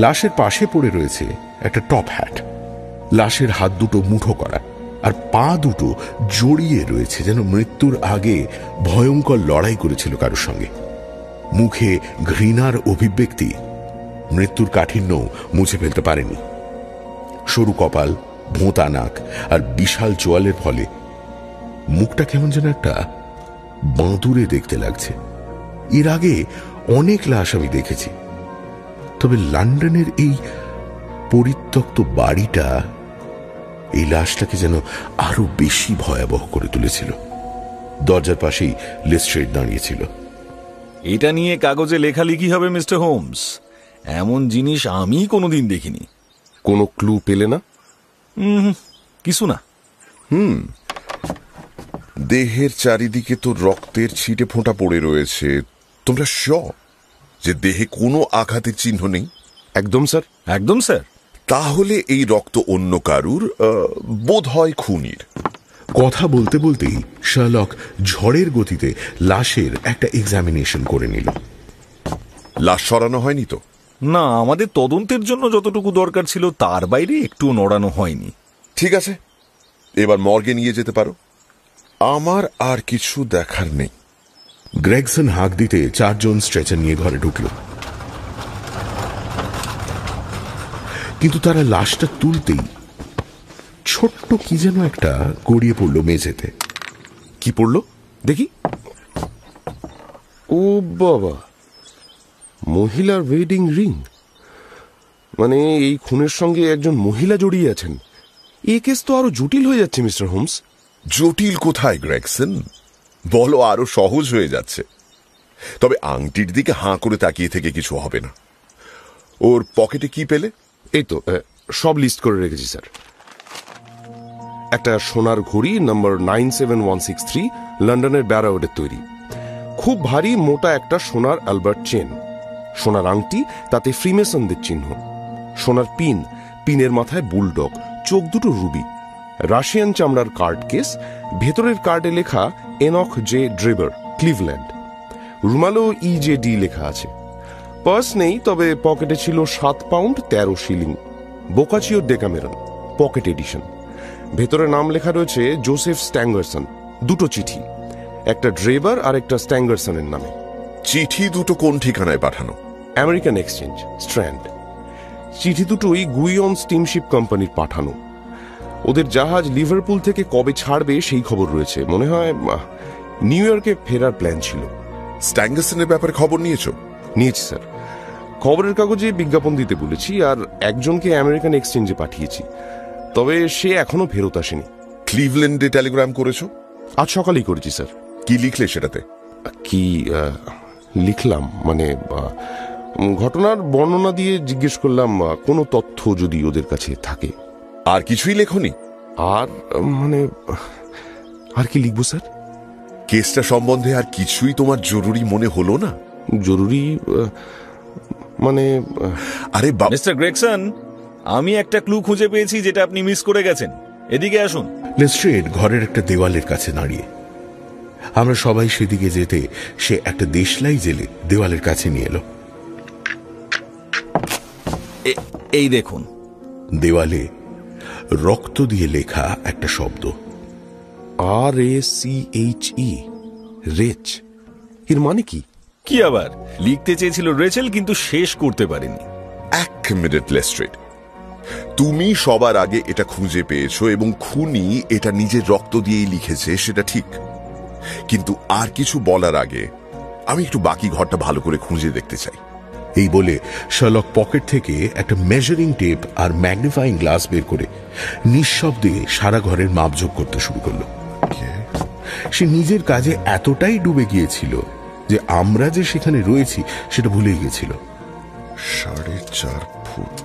লাশের পাশে পড়ে রয়েছে একটা টপ হ্যাট। লাশের হাত দুটো মুঠো করা আর পা দুটো জড়িয়ে রয়েছে, যেন মৃত্যুর আগে ভয়ঙ্কর লড়াই করেছিল কারোর সঙ্গে। মুখে ঘৃণার অভিব্যক্তি মৃত্যুর কাঠিন্য মুছে ফেলতে পারেনি। সরু কপাল, ভোঁতা নাক আর বিশাল চোয়ালের ফলে মুখটা কেমন যেন একটা বাঁদুরে দেখতে লাগছে। এর আগে অনেক লাশ আমি দেখেছি, তবে লন্ডনের এই পরিত্যক্ত বাড়িটা এই লাশটাকে যেন আরো বেশি ভয়াবহ করে তুলেছিল। দরজার পাশেই লেস্ট্রেড দাঁড়িয়েছিল।
এটা নিয়ে কাগজে লেখালেখি হবে মিস্টার হোমস, এমন জিনিস আমি কোনোদিন দেখিনি।
কোনো ক্লু পেলে না?
কিছু না।
দেহের চারিদিকে তো রক্তের ছিটে ফোঁটা পড়ে রয়েছে। তোমরা শিওর যে দেহে কোনো আঘাতের চিহ্ন নেই?
একদম স্যার।
একদম স্যার।
তাহলে এই রক্ত অন্য কারুর, বোধ হয় খুনির।
কথা বলতে বলতেই শার্লক ঝড়ের গতিতে লাশের একটা এক্সামিনেশন করে নিল।
লাশ সরানো হয়নি তো?
না, আমাদের তদন্তের জন্য যতটুকু দরকার ছিল তার বাইরে একটু নড়ানো হয়নি।
ঠিক আছে, এবার মর্গে নিয়ে যেতে পারো। আমার আর কিছু দেখার নেই।
গ্রেগসন হাঁক দিতে 4 জন স্ট্রেচার নিয়ে ঘরে ঢুকল, কিন্তু তারা লাশটা তুলতেই ছোট্ট কি যেন একটা গড়িয়ে পড়ল মেঝেতে।
কি পড়লো দেখি? ও বাবা, মহিলার ওয়েডিং রিং। মানে এই খুনের সঙ্গে একজন মহিলা জড়িয়ে আছেন। এই কেস তো আরো জটিল হয়ে যাচ্ছে মিস্টার হোমস।
জটিল কোথায় গ্রেগসন, বলো আরো সহজ হয়ে যাচ্ছে। তবে আংটির দিকে হাঁ করে তাকিয়ে থেকে কিছু হবে না। ওর পকেটে কি পেলে?
এই তো সব লিস্ট করে রেখেছি স্যার। একটা সোনার ঘড়ি নাম্বার 97163, লন্ডনের ব্যারাউডের তৈরি, খুব ভারী মোটা একটা সোনার অ্যালবার্ট চেন, সোনার আংটি, তাতে ফ্রিমেসনদের চিহ্ন, সোনার পিন, পিনের মাথায় বুলডগ, চোখ দুটো রুবি, রাশিয়ান চামড়ার কার্ড কেস, ভেতরের কার্ডে লেখা Enoch J Drebber, Cleveland, রুমালো EJD লেখা আছে। পার্স নেই, তবে পকেটে ছিল 7 পাউন্ড 13 শিলিং, বোকাচিওর ডেকামেরন, পকেট এডিশন। ভেতরে নাম লেখা রয়েছে জোসেফ স্ট্যাঙ্গারসন, দুটো চিঠি, একটা ড্রেবার আর একটা স্ট্যাঙ্গারসনের নামে।
চিঠি দুটো কোন ঠিকানায় পাঠানো?
American exchange, strand. চিঠি দুটোই গুইয়ন স্টিমশিপ কোম্পানির পাঠানো। ওদের জাহাজ লিভারপুল থেকে কবে ছাড়বে সেই খবর রয়েছে। মনে হয় নিউ ইয়র্কে ফেরার প্ল্যান ছিল।
স্ট্যাঙ্গারসনের ব্যাপারে খবর নিয়েছো?
নিয়েছি স্যার, খবরের কাগজে বিজ্ঞাপন দিতে বলেছি, আর একজনকে আমেরিকান এক্সচেঞ্জে পাঠিয়েছি, তবে সে এখনো ফেরত আসেনি।
ক্লিভল্যান্ডে টেলিগ্রাম করেছো?
আজ সকালেই করেছি স্যার।
কি লিখলে সেটাতে?
কি লিখলাম, মানে ঘটনার বর্ণনা দিয়ে জিজ্ঞেস করলাম কোনো তথ্য যদি ওদের কাছে থাকে।
আর কিছুই লেখনি?
আর মানে আর কি লিখবো স্যার?
কেসটা সম্বন্ধে আর কিছুই তোমার জরুরি মনে হলো না?
জরুরি মানে
আরে
মিস্টার গ্রেগসন, আমি একটা ক্লু খুঁজে পেয়েছি যেটা আপনি মিস করে গেছেন। এদিকে আসুন।
লেস্ট্রেড ঘরের একটা দেওয়ালের কাছে দাঁড়িয়ে। আমরা সবাই সেদিকে যেতে সে একটা দেশলাই জেলে দেওয়ালের কাছে নিয়ে এলো।
এই দেখুন।
দেওয়ালে রক্ত দিয়ে লেখা একটা শব্দ,
RACHE, রেচ। এর মানে কি?
কি আবার? লিখতে চেয়েছিল রেচেল, কিন্তু শেষ করতে পারেনি।
এক মিনিট লেস্ট্রেড, তুমি সবার আগে এটা খুঁজে পেয়েছো এবং খুনি এটা নিজের রক্ত দিয়েই লিখেছে, সেটা ঠিক। কিন্তু আর কিছু বলার আগে আমি একটু বাকি ঘরটা ভালো করে খুঁজে দেখতে চাই।
এই বলে শার্লক পকেট থেকে একটা মেজারিং টেপ আর ম্যাগনিফাইং গ্লাস বের করে নিঃশব্দে সারা ঘরের মাপযোগ করতে শুরু করলো। সে নিজের কাজে এতটাই ডুবে গিয়েছিল যে আমরা যে সেখানে রয়েছি সেটা ভুলে গিয়েছিল।
4.5 ফুট।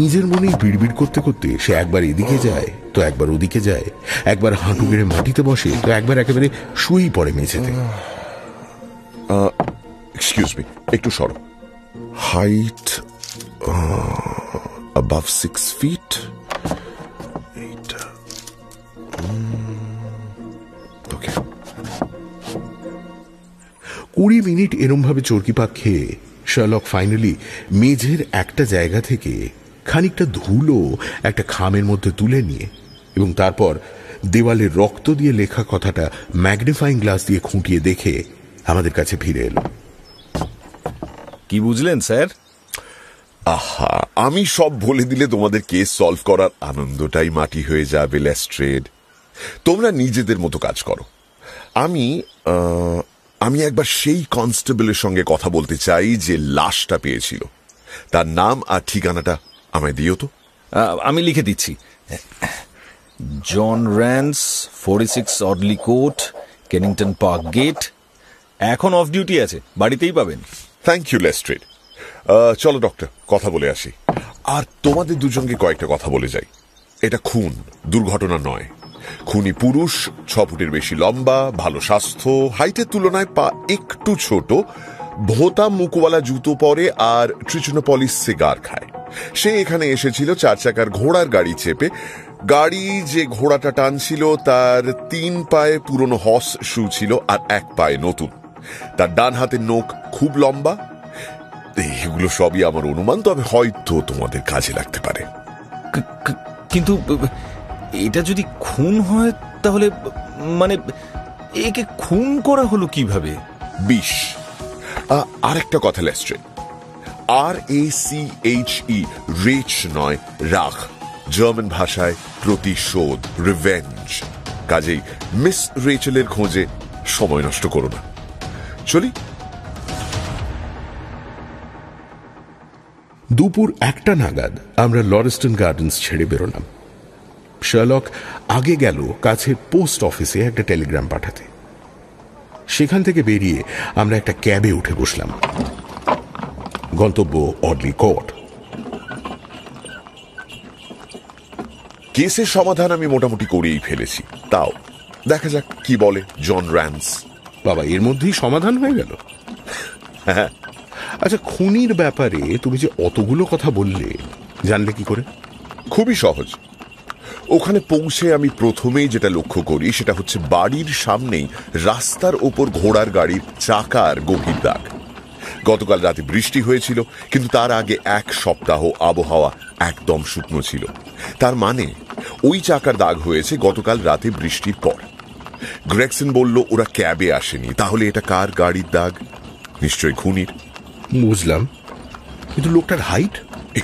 নিজের মনেই বিড়বিড় করতে করতে সে একবার এদিকে যায় তো একবার ওদিকে যায়, একবার হাঁটু গেড়ে মাটিতে বসে তো একবার একেবারে শুয়েই পড়ে মেঝেতে।
এক্সকিউজ মি, একটু সরো। Height above 6 feet. এইটা ওকে।
20 মিনিট এরম ভাবে চরকিপাক খেয়ে শার্লক ফাইনালি মেঝের একটা জায়গা থেকে খানিকটা ধুলো একটা খামের মধ্যে তুলে নিয়ে এবং তারপর দেওয়ালে রক্ত দিয়ে লেখা কথাটা ম্যাগনিফাইং গ্লাস দিয়ে খুঁটিয়ে দেখে আমাদের কাছে ফিরে এলো।
কি বুঝলেন স্যার?
আহা, আমি সব বলে দিলে তোমাদের কেস সলভ করার আনন্দটাই মাটি হয়ে যাবে লেস্ট্রেড। তোমরা নিজেদের মতো কাজ করো। আমি একবার সেই কনস্টেবলের সঙ্গে কথা বলতে চাই যে লাশটা পেয়েছিল। তার নাম আর ঠিকানাটা আমায় দিও তো।
আমি লিখে দিচ্ছি। John Rance, 46 Audley Court, Kennington Park Gate. এখন অফ ডিউটি আছে, বাড়িতেই পাবেন।
Thank you Lestrade. চলো ডক্টর, কথা বলে আসি। আর তোমাদের দুজনকে কয়েকটা কথা বলে যাই। এটা খুন, দুর্ঘটনা নয়। খুনি পুরুষ, 6 ফুটের বেশি লম্বা, ভালো স্বাস্থ্য, হাইটের তুলনায় পা একটু ছোট, ভোতা মুখওয়ালা জুতো পরে আর ট্রিচনোপলিস সিগার খায়। সে এখানে এসেছিল 4 চাকার ঘোড়ার গাড়ি চেপে। গাড়ি যে ঘোড়াটা টানছিল তার 3 পায়ে পুরনো হর্স শু ছিল আর 1 পায়ে নতুন। তার ডান হাতের নখ খুব লম্বা। এগুলো সবই আমার অনুমান, তবে হয়তো তোমাদের কাজে লাগতে পারে।
কিন্তু এটা যদি খুন হয় তাহলে মানে একে খুন করা হলো কিভাবে?
বিষ। আরেকটা কথা লেস্ট্রেড, RACHE, রেচ নয়, রাগ। জার্মান ভাষায় প্রতিশোধ, রিভেঞ্জ। কাজেই মিস রেচেলের খোঁজে সময় নষ্ট করো না। চলি।
দুপুর 1টা নাগাদ আমরা লরেস্টন গার্ডেন্স ছেড়ে বেরোলাম। শার্লক আগে গেল কাছের পোস্ট অফিসে একটা টেলিগ্রাম পাঠাতে। সেখান থেকে বেরিয়ে আমরা একটা ক্যাবে উঠে বসলাম। গন্তব্য অডলি কোর্ট।
কেসের সমাধান আমি মোটামুটি করেই ফেলেছি, তাও দেখা যাক কি বলে জন র্যান্স।
বাবা, এর মধ্যেই সমাধান হয়ে গেল?
হ্যাঁ।
আচ্ছা, খুনির ব্যাপারে তুমি যে অতগুলো কথা বললে, জানলে কি করে?
খুবই সহজ। ওখানে পৌঁছে আমি প্রথমেই যেটা লক্ষ্য করি সেটা হচ্ছে বাড়ির সামনেই রাস্তার ওপর ঘোড়ার গাড়ির চাকার গভীর দাগ। গতকাল রাতে বৃষ্টি হয়েছিল, কিন্তু তার আগে 1 সপ্তাহ আবহাওয়া একদম শুকনো ছিল। তার মানে ওই চাকার দাগ হয়েছে গতকাল রাতে বৃষ্টির পর। গ্রেগসন বলল ওরা ক্যাবে আসেনি, তাহলে এটা কার গাড়ির দাগ? নিশ্চয়ই খুনির।
বুঝলাম, কিন্তু লোকটার হাইট?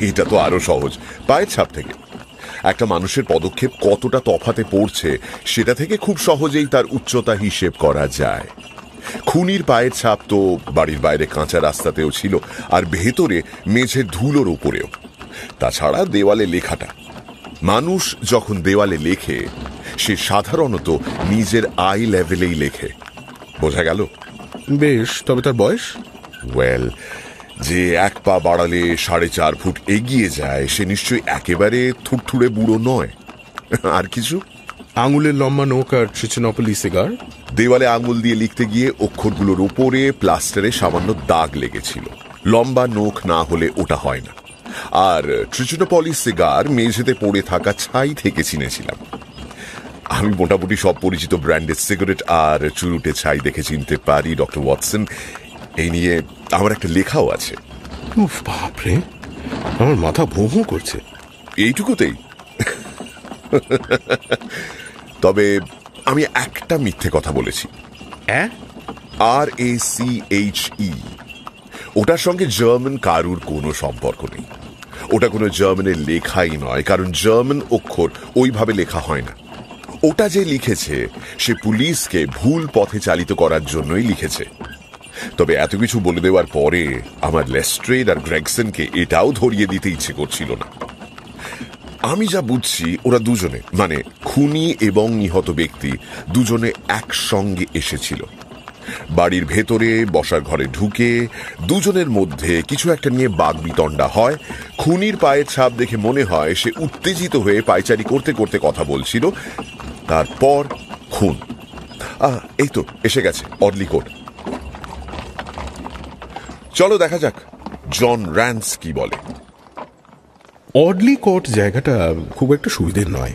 এটা তো আরো সহজ, পায়ের ছাপ থেকে। একটা মানুষের পদক্ষেপ কতটা তফাতে পড়ছে সেটা থেকে খুব সহজেই তার উচ্চতা হিসেব করা যায়। খুনির পায়ের ছাপ তো বাড়ির বাইরে কাঁচা রাস্তাতেও ছিল, আর ভেতরে মেঝের ধুলোর উপরেও। তাছাড়া দেওয়ালে লেখাটা। মানুষ যখন দেওয়ালে লেখে সে সাধারণত নিজের আই লেভেলেই লেখে। বোঝা গেল?
বেশ, তবে তার বয়স?
ওয়েল, যে এক পা বাড়ালে 4.5 ফুট এগিয়ে যায় সে নিশ্চয়ই একেবারে থুড়থুড়ে বুড়ো নয়। আর কিছু?
আঙুলের লম্বা নখ আর ট্রিচনোপলি সিগার।
দেওয়ালে আঙুল দিয়ে লিখতে গিয়ে অক্ষরগুলোর উপরে প্লাস্টারে সামান্য দাগ লেগেছিল। লম্বা নখ না হলে ওটা হয় না। আর ট্রিচনোপলি সিগার মেঝেতে পড়ে থাকা ছাই থেকে চিনেছিলাম। আমি মোটামুটি সব পরিচিত ব্র্যান্ডের সিগারেট আর চুরুটে ছাই দেখে চিনতে পারি ডক্টর ওয়াটসন। এই নিয়ে আমার একটা লেখাও আছে।
উফ, বাপরে, আমার মাথা ভোঁ ভোঁ করছে।
এইটুকুতেই? তবে আমি একটা মিথ্যে কথা বলেছি। RACHE, ওটার সঙ্গে জার্মান কারুর কোনো সম্পর্ক নেই। ওটা কোনো জার্মানের লেখাই নয়, কারণ জার্মান অক্ষর ওইভাবে লেখা হয় না। ওটা যে লিখেছে সে পুলিশকে ভুল পথে চালিত করার জন্যই লিখেছে। তবে এত কিছু বলে দেওয়ার পরে আমার লেস্ট্রেড আর গ্রেগসনকে এটাও ধরিয়ে দিতে ইচ্ছে করছিল না। আমি যা বুঝছি ওরা দুজনে, মানে খুনি এবং নিহত ব্যক্তি দুজনে একসঙ্গে এসেছিল। বাড়ির ভেতরে বসার ঘরে ঢুকে দুজনের মধ্যে কিছু একটা নিয়ে বাগবিতণ্ডা হয়। খুনির পায়ের ছাপ দেখে মনে হয় সে উত্তেজিত হয়ে পায়চারি করতে করতে কথা বলছিল। তারপর খুন। এই তো এসে গেছে অডলি কোড। চলো দেখা যাক জন র্যান্স কি বলে।
অডলি কোর্ট জায়গাটা খুব একটা সুবিধের নয়।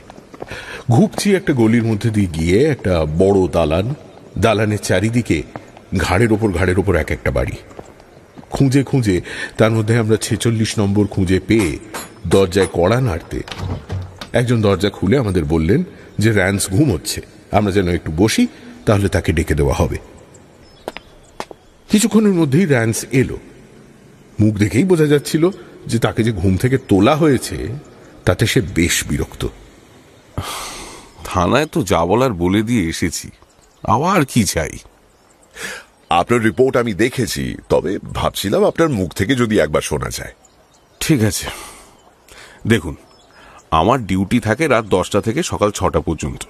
ঘুপচি একটা গলির মধ্যে দিয়ে গিয়ে একটা বড় দালান, দালানের চারিদিকে ঘাড়ের ওপর এক একটা বাড়ি। খুঁজে খুঁজে তার মধ্যে আমরা 46 নম্বর খুঁজে পেয়ে দরজায় কড়া নাড়তে একজন দরজা খুলে আমাদের বললেন যে র্যান্স ঘুমোচ্ছে, আমরা যেন একটু বসি, তাহলে তাকে ডেকে দেওয়া হবে। কিছুক্ষণের মধ্যেই র্যান্স এলো। মুখ দেখেই বোঝা যাচ্ছিল যে তাকে যে ঘুম থেকে তোলা হয়েছে তাতে সে বেশ বিরক্ত।
থানায় তো যা বলার বলে দিয়ে এসেছি, আবার কি চাই?
আপনার রিপোর্ট আমি দেখেছি, তবে ভাবছিলাম আপনার মুখ থেকে যদি একবার শোনা যায়।
ঠিক আছে, দেখুন, আমার ডিউটি থাকে রাত 10টা থেকে সকাল 6টা পর্যন্ত।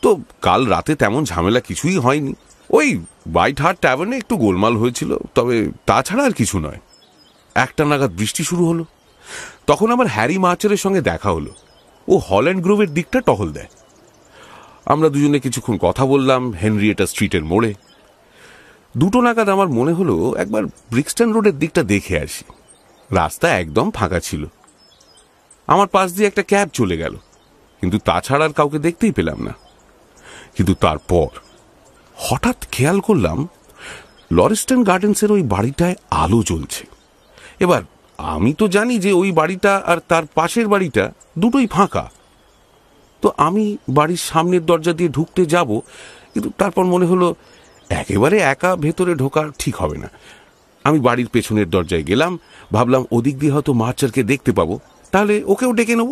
তো কাল রাতে তেমন ঝামেলা কিছুই হয়নি। ওই হোয়াইট হার্ট ট্যাভার্নে একটু গোলমাল হয়েছিল, তবে তাছাড়া আর কিছু নয়। 1টা নাগাদ বৃষ্টি শুরু হলো। তখন আমার হ্যারি মার্চারের সঙ্গে দেখা হলো। ও হল্যান্ড গ্রোভের দিকটা টহল দেয়। আমরা দুজনে কিছুক্ষণ কথা বললাম হেনরিয়েটা স্ট্রিটের মোড়ে। 2টো নাগাদ আমার মনে হলো একবার ব্রিক্সটন রোডের দিকটা দেখে আসি। রাস্তা একদম ফাঁকা ছিল। আমার পাশ দিয়ে একটা ক্যাব চলে গেল, কিন্তু তাছাড়া আর কাউকে দেখতেই পেলাম না। কিন্তু তারপর হঠাৎ খেয়াল করলাম লরেস্টন গার্ডেন্সের ওই বাড়িটায় আলো জ্বলছে। এবার আমি তো জানি যে ওই বাড়িটা আর তার পাশের বাড়িটা দুটোই ফাঁকা। তো আমি বাড়ির সামনের দরজা দিয়ে ঢুকতে যাব, কিন্তু তারপর মনে হলো একেবারে একা ভেতরে ঢোকা ঠিক হবে না। আমি বাড়ির পেছনের দরজায় গেলাম, ভাবলাম ওদিক দিয়ে হয়তো মার্চারকে দেখতে পাবো, তাহলে ওকেও ডেকে নেব।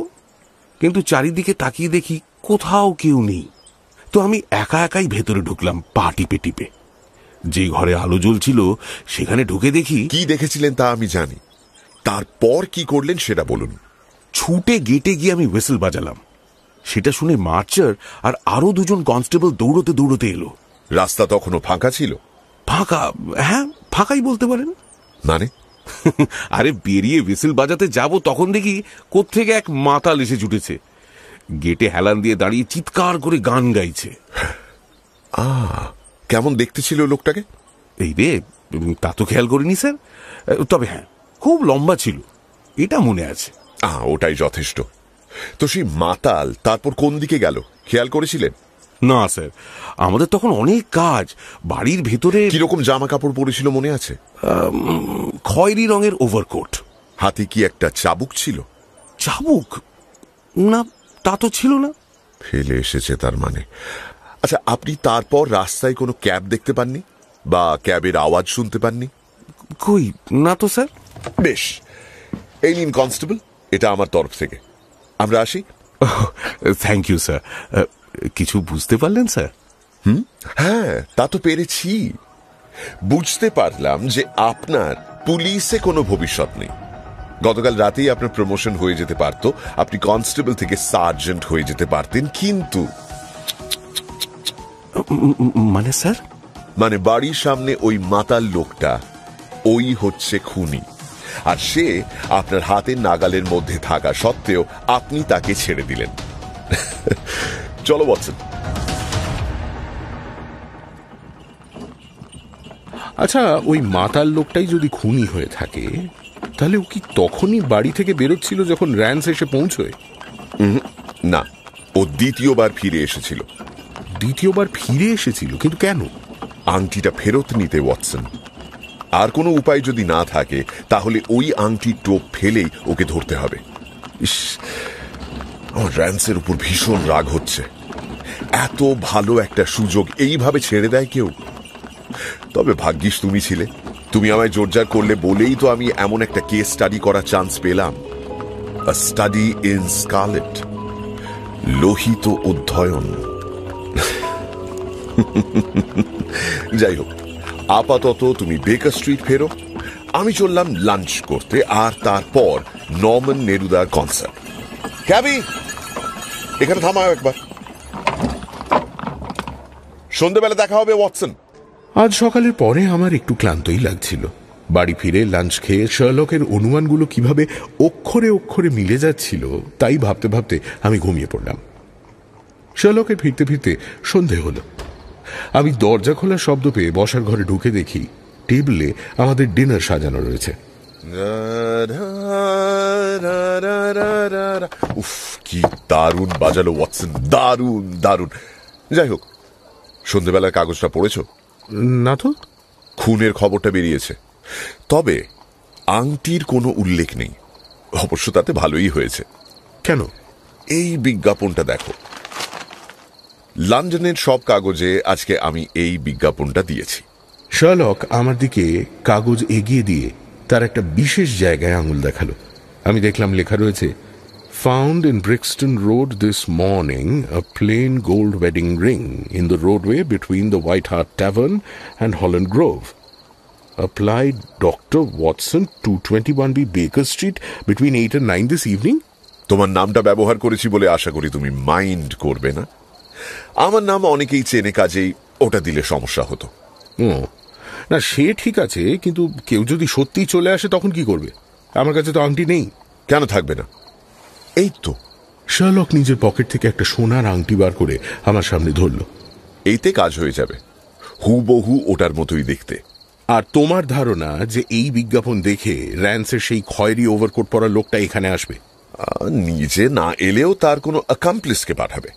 কিন্তু চারিদিকে তাকিয়ে দেখি কোথাও কেউ নেই। তো আমি একা একাই ভেতরে ঢুকলাম পা টিপে টিপে। যে ঘরে আলো জ্বলছিল সেখানে ঢুকে দেখি।
কি দেখেছিলেন তা আমি জানি, তারপর কি করলেন সেটা বলুন।
ছুটে গেটে গিয়ে আমি হুইসেল বাজালাম। সেটা শুনে মার্চার আর আরো 2জন কনস্টেবল দৌড়তে দৌড়তে এলো।
রাস্তা তখনও ফাঁকা ছিল?
ফাঁকা, হ্যাঁ, ফাঁকাই বলতে পারেন।
মানে?
আরে বেরিয়ে হুইসেল বাজাতে যাব, তখন দেখি কোত্থেকে এক মাতাল এসে জুটেছে। গেটে হেলান দিয়ে দাঁড়িয়ে চিৎকার করে গান গাইছে।
কেমন দেখতে ছিল লোকটাকে?
এই রে, তা তো খেয়াল করিনি স্যার, তবে হ্যাঁ, খুব লম্বা ছিল, এটা মনে আছে।
ওটাই যথেষ্ট। তো সেই মাতাল তারপর কোন দিকে গেল খেয়াল করেছিলেন?
না স্যার, আমাদের তখন অনেক কাজ। বাড়ির ভেতরে
কিরকম জামা কাপড় পরেছিল মনে আছে?
খয়েরি রঙের ওভারকোট।
হাতে কি একটা চাবুক ছিল?
চাবুক? না, তা তো ছিল না।
ফেলে এসেছে তার মানে। আচ্ছা, আপনি তারপর রাস্তায় কোনো ক্যাব দেখতে পাননি বা ক্যাবের আওয়াজ শুনতে পাননি?
কই না তো স্যার।
বেশ, এই নিন কনস্টেবল, এটা আমার তরফ থেকে। আমরা আসি।
Thank you sir. কিছু বুঝতে পারলেন স্যার?
হ্যাঁ, তা তো পেরেছি। বুঝতে পারলাম যে আপনার পুলিশে কোনো ভবিষ্যৎ নেই। গতকাল রাতেই আপনার প্রমোশন হয়ে যেতে পারত, আপনি কনস্টেবল থেকে সার্জেন্ট হয়ে যেতে পারতেন। কিন্তু
মানে স্যার?
মানে বাড়ির সামনে ওই মাতাল লোকটা ওই হচ্ছে খুনি, আর সে আপনার হাতের নাগালের মধ্যে থাকা সত্ত্বেও আপনি তাকে ছেড়ে দিলেন। চলো ওয়াটসন।
আচ্ছা, ওই মাতাল লোকটাই যদি খুনি হয়ে থাকে, তাহলে ও কি তখনই বাড়ি থেকে বেরোচ্ছিল যখন র্যান্স এসে পৌঁছয়?
না, ও দ্বিতীয়বার ফিরে এসেছিল।
দ্বিতীয়বার ফিরে এসেছিল? কিন্তু কেন?
আংটিটা ফেরত নিতে ওয়াটসন। আর কোনো উপায় যদি না থাকে তাহলে ওই আংটির টোপ ফেলেই ওকে ধরতে হবে। ইস, আমার র্যান্সের উপর ভীষণ রাগ হচ্ছে। এত ভালো একটা সুযোগ এইভাবে ছেড়ে দেয় কেউ? তবে ভাগ্যিস তুমি ছিলে। তুমি আমায় জোরজার করলে বলেই তো আমি এমন একটা কেস স্টাডি করার চান্স পেলাম। আ স্টাডি ইন স্কারলেট, লোহিত অধ্যয়ন। যাই হোক, আপাতত তুমি বেকার স্ট্রিট ফেরো, আমি চললাম লাঞ্চ করতে, আর তারপর নরম্যান নেরুদার কনসার্ট। ক্যাবি, এখানে থামাও একবার। সন্ধ্যেবেলা দেখা হবে ওয়াটসন।
আজ সকালের পরে আমার একটু ক্লান্তই লাগছিল। বাড়ি ফিরে লাঞ্চ খেয়ে শার্লকের অনুমানগুলো কিভাবে অক্ষরে অক্ষরে মিলে যাচ্ছিল তাই ভাবতে ভাবতে আমি ঘুমিয়ে পড়লাম। শার্লকের ফিরতে ফিরতে সন্ধে হলো। আমি দরজা খোলার শব্দ পেয়ে বসার ঘরে ঢুকে দেখি টেবিলে আমাদের ডিনার সাজানো রয়েছে।
উফ, কি দারুণ বাজালো ওয়াটসন, দারুণ দারুণ। যাই হোক, সন্ধ্যেবেলার কাগজটা পড়েছো?
না তো।
খুনের খবরটা বেরিয়েছে, তবে আংটির কোনো উল্লেখ নেই। অবশ্য তাতে ভালোই হয়েছে।
কেন?
এই বিজ্ঞাপনটা দেখো। লন্ডনের সব কাগজে আজকে আমি এই বিজ্ঞাপনটা দিয়েছি।
শার্লক আমার দিকে কাগজ এগিয়ে দিয়ে তার একটা বিশেষ জায়গায় আঙুল দেখালো। আমি দেখলাম লেখা রয়েছে, Found in Brixton Road this morning a plain gold wedding ring in the roadway between the White Hart Tavern and Holland Grove. Applied Dr. Watson, 221B Baker Street, between 8 and 9 this evening.
তোমার নামটা ব্যবহার করেছি বলে আশা করি তুমি mind করবে না। আমার নাম অনেকেই চেনে, কাজেই ওটা দিলে সমস্যা হতো।
না, সে ঠিক আছে, কিন্তু কেউ যদি সত্যিই চলে আসে তখন কি করবে? আমার কাছে তো আংটি নেই।
কেন থাকবে না? এই তো।
শার্লক নিজের পকেট থেকে একটা সোনার আংটি বার করে আমার সামনে ধরল।
এইতে কাজ হয়ে যাবে, হুবহু ওটার মতোই দেখতে।
আর তোমার ধারণা যে এই বিজ্ঞাপন দেখে র্যান্সের সেই খয়েরি ওভারকোট পরা লোকটা এখানে আসবে?
নিজে না এলেও তার কোনো অ্যাকাম্প্লিসকে পাঠাবে।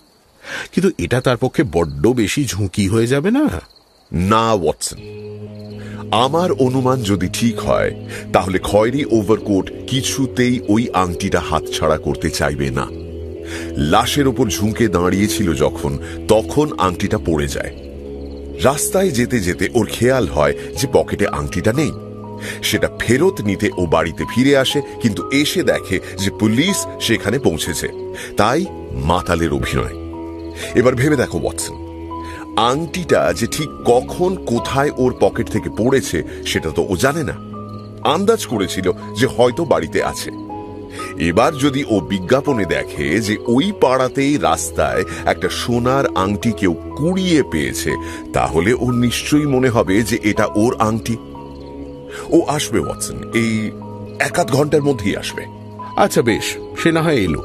কিন্তু এটা তার পক্ষে বড্ড বেশি ঝুঁকি হয়ে যাবে না?
না ওয়াটসন, আমার অনুমান যদি ঠিক হয় তাহলে খয়েরি ওভারকোট কিছুতেই ওই আংটিটা হাতছাড়া করতে চাইবে না। লাশের ওপর ঝুঁকে দাঁড়িয়েছিল যখন, তখন আংটিটা পড়ে যায়। রাস্তায় যেতে যেতে ওর খেয়াল হয় যে পকেটে আংটিটা নেই। সেটা ফেরত নিতে ও বাড়িতে ফিরে আসে, কিন্তু এসে দেখে যে পুলিশ সেখানে পৌঁছেছে। তাই মাতালের অভিনয়। এবার ভেবে দেখো ওয়াটসন, আংটিটা যে ঠিক কখন কোথায় ওর পকেট থেকে পড়েছে সেটা তো ও জানে না। আন্দাজ করেছিল যে হয়তো বাড়িতে আছে। এবার যদি ও বিজ্ঞাপনে দেখে যে ওই পাড়াতেই রাস্তায় একটা সোনার আংটি কেউ কুড়িয়ে পেয়েছে, তাহলে ওর নিশ্চয়ই মনে হবে যে এটা ওর আংটি। ও আসবে ওয়াটসন, এই 1-8 ঘন্টার মধ্যেই আসবে।
আচ্ছা বেশ, সে না হয় এলো।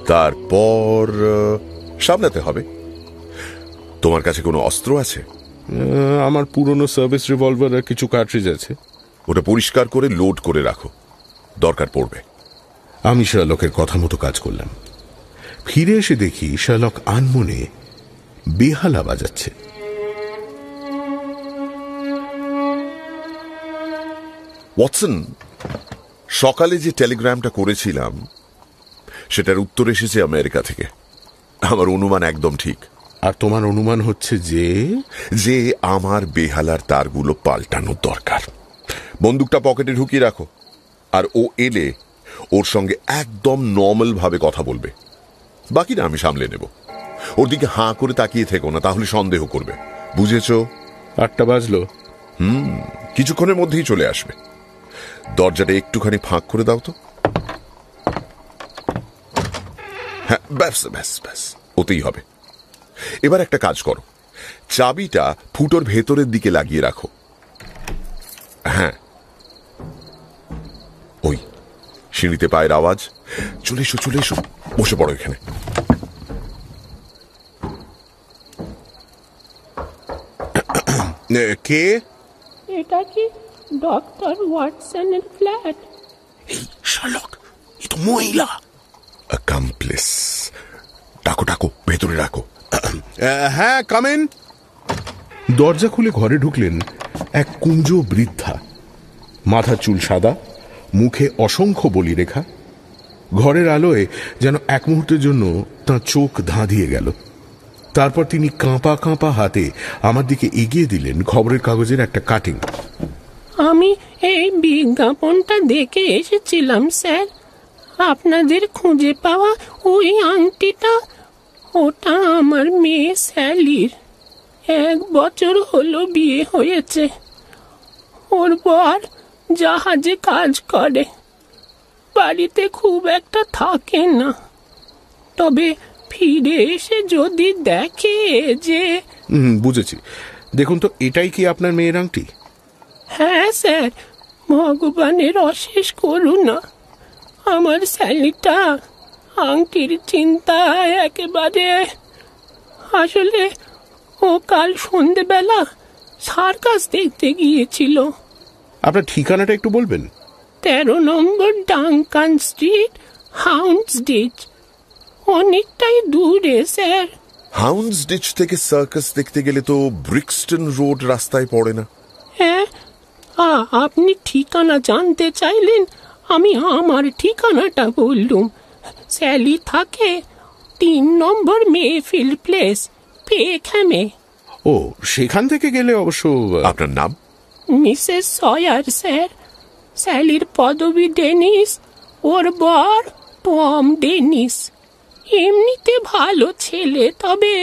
তারপর
সামলাতে হবে। তোমার কাছে কোনো অস্ত্র আছে?
আমার পুরনো সার্ভিস রিভলভার আর কিছু কার্ট্রিজ আছে।
ওটা পরিষ্কার করে লোড করে রাখো, দরকার পড়বে।
আমি শার্লকের কথা মতো কাজ করলাম। ফিরে এসে দেখি শার্লক আনমনে বেহালা বাজাচ্ছে।
ওয়াটসন, সকালে যে টেলিগ্রামটা করেছিলাম সেটার উত্তর এসেছে আমেরিকা থেকে। আমার অনুমান একদম ঠিক।
আর তোমার অনুমান হচ্ছে
যে আমার বেহালার তারগুলো পাল্টানোর দরকার। বন্দুকটা পকেটে ঢুকিয়ে রাখো, আর ও এলে ওর সঙ্গে একদম নর্মাল ভাবে কথা বলবে। বাকিটা আমি সামলে নেব। ওর দিকে হাঁ করে তাকিয়ে থেকো না, তাহলে সন্দেহ করবে। বুঝেছো?
8টা বাজলো।
কিছুক্ষণের মধ্যেই চলে আসবে। দরজাটা একটুখানি ফাঁক করে দাও তো। হ্যাঁ, ব্যাস ব্যাস ব্যাস, ওতেই হবে। এবার একটা কাজ করো, চাবিটা ফুটোর ভেতরের দিকে লাগিয়ে রাখো। হ্যাঁ, ওই সিঁড়িতে পায়ের আওয়াজ। চলে এসো, চলে এসো, বসে পড়ো এখানে।
কে?
এটা কি ডক্টর ওয়াটসনের ফ্ল্যাট?
এই শার্লক, এ তো মহিলা।
অ্যাকাম্প্লিস। ডাকো ডাকো, ভেতরে রাখো।
হ্যাঁ, কামেন। দরজা খুলে ঘরে ঢুকলেন এক কুঞ্জো বৃদ্ধা। মাথার চুল সাদা, মুখে অসংখ্য বলিরেখা। ঘরের আলোয় যেন এক মুহূর্তের জন্য তাঁর চোখ ধাঁধিয়ে গেল। তারপর তিনি কাঁপা কাঁপা হাতে আমার দিকে এগিয়ে দিলেন খবরের কাগজের একটা কাটিং।
আমি এই বিজ্ঞাপনটা দেখে এসেছিলাম স্যার। আপনাদের খুঁজে পাওয়া ওই আংটিটা, ওটা আমার মেয়ে স্যালির। 1 বছর হলো বিয়ে হয়েছে। ওর বর জাহাজে কাজ করে, বাড়িতে খুব একটা থাকে না। তবে ফিরে এসে যদি দেখে যে...
বুঝেছি। দেখুন তো, এটাই কি আপনার মেয়ের আংটি?
হ্যাঁ স্যার, ভগবানের অশেষ করুণা। আমার স্যালিটা আংটির চিন্তায় একেবারে... আসলে ও কাল সন্ধেবেলা সার্কাস দেখতে গিয়েছিল।
আপনার ঠিকানাটা একটু বলবেন?
13 নম্বর ডাঙ্কান স্ট্রিট, হাউন্ডসডিচ। অনেকটাই দূরে স্যার।
হাউন্ডসডিচ থেকে সার্কাস দেখতে গেলে তো ব্রিক্সটন রোড রাস্তায় পড়ে না?
হ্যাঁ, আপনি ঠিকানা জানতে চাইলেন, আমি আমার ঠিকানাটা বললুম। স্যালি থাকে 3 নম্বর মেফিল্ড প্লেস, পেখ্যামে।
ও, সেখান থেকে গেলে অবশ্য।
আপনার নাম?
Mrs swear sir. স্যালির পদবী ডেনিস, ওর বর টম ডেনিস। এমনিতে ভালো ছেলে, তবে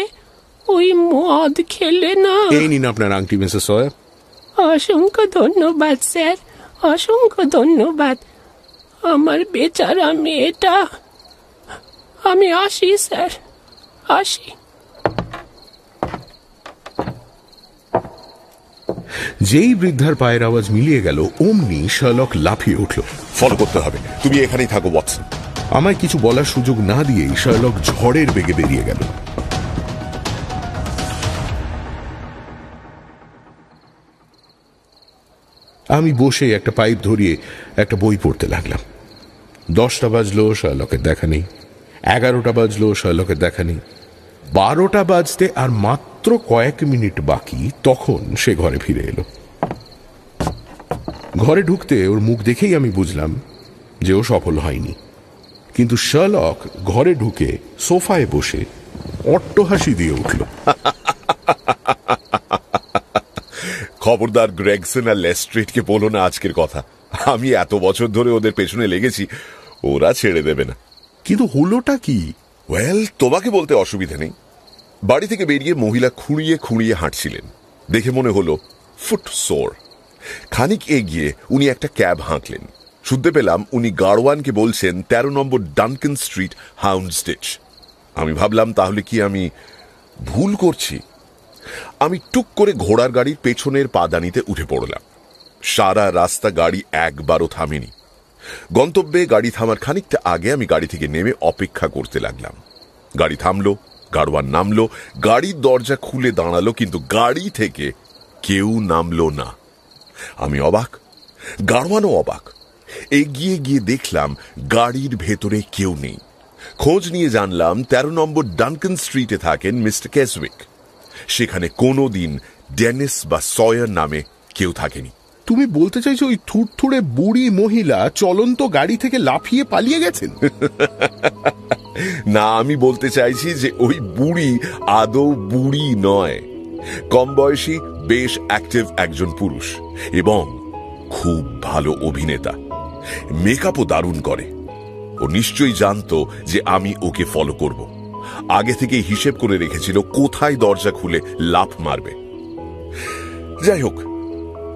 ওই মদ খেলে না।
এই নিন আপনার আংটি, মিসেস সয়ার।
অসংখ্য ধন্যবাদ স্যার, অসংখ্য ধন্যবাদ। আমার বেচারা মেয়েটা। আমি আসি স্যার, আসি।
যেই বৃদ্ধার পায়ের আওয়াজ মিলিয়ে গেল, অমনি শার্লক লাফিয়ে উঠল।
ফলো করতে হবে, তুমি এখানেই থাকো ওয়াটসন।
আমায় কিছু বলার সুযোগ না দিয়েই শার্লক ঝড়ের বেগে বেরিয়ে গেল। আমি বসে একটা পাইপ ধরিয়ে একটা বই পড়তে লাগলাম। 10টা বাজলো, শার্লকের দেখা নেই। 11টা বাজলো, শার্লকের দেখা নেই। 12টা বাজতে আর মাত্র কয়েক মিনিট বাকি, তখন সে ঘরে ফিরে এলো। ঘরে ঢুকতে ওর মুখ দেখেই আমি বুঝলাম যে ও সফল হয়নি। কিন্তু শার্লক ঘরে ঢুকে সোফায় বসে অট্টহাসি দিয়ে উঠল।
খবরদার গ্রেগসন আর লেস্ট্রিটকে বলো না আজকের কথা। আমি এত বছর ধরে ওদের পেছনে লেগেছি, ওরা ছেড়ে দেবে না।
কিন্তু হলোটা কি?
ওয়েল, তোমাকে বলতে অসুবিধা নেই। বাড়ি থেকে বেরিয়ে মহিলা খুঁড়িয়ে খুঁড়িয়ে হাঁটছিলেন। দেখে মনে হলো ফুট সোর। খানিক এগিয়ে উনি একটা ক্যাব হাঁকলেন। শুনতে পেলাম উনি গাড়ওয়ানকে বলছেন 13 নম্বর ডানকান স্ট্রিট, হাউন্ডসডিচ। আমি ভাবলাম, তাহলে কি আমি ভুল করছি? আমি টুক করে ঘোড়ার গাড়ির পেছনের পাদানিতে উঠে পড়লাম। সারা রাস্তা গাড়ি একবারও থামেনি। গন্তব্যে গাড়ি থামার খানিকটা আগে আমি গাড়ি থেকে নেমে অপেক্ষা করতে লাগলাম। গাড়ি থামলো, গাড়ওয়ান নামলো, গাড়ির দরজা খুলে দাঁড়ালো, কিন্তু গাড়ি থেকে কেউ নামলো না। আমি অবাক, গাড়ওয়ানও অবাক। এগিয়ে গিয়ে দেখলাম গাড়ির ভেতরে কেউ নেই। খোঁজ নিয়ে জানলাম 13 নম্বর ডানকান স্ট্রিটে থাকেন মিস্টার কেসউইক। সেখানে কোনোদিন ডেনিস বা সয়ার নামে কেউ থাকেনি।
তুমি বলতে চাইছো ওই থুড়থুড়ে বুড়ি মহিলা চলন্ত গাড়ি থেকে লাফিয়ে পালিয়ে গেছেন?
না, আমি বলতে চাইছি যে ওই বুড়ি আদৌ বুড়ি নয়। কম বয়সী, বেশ অ্যাক্টিভ একজন পুরুষ এবং খুব ভালো অভিনেতা। মেকআপও দারুণ করে। ও নিশ্চয়ই জানতো যে আমি ওকে ফলো করব। আগে থেকে হিসেব করে রেখেছিল কোথায় দরজা খুলে লাফ মারবে। যাই হোক,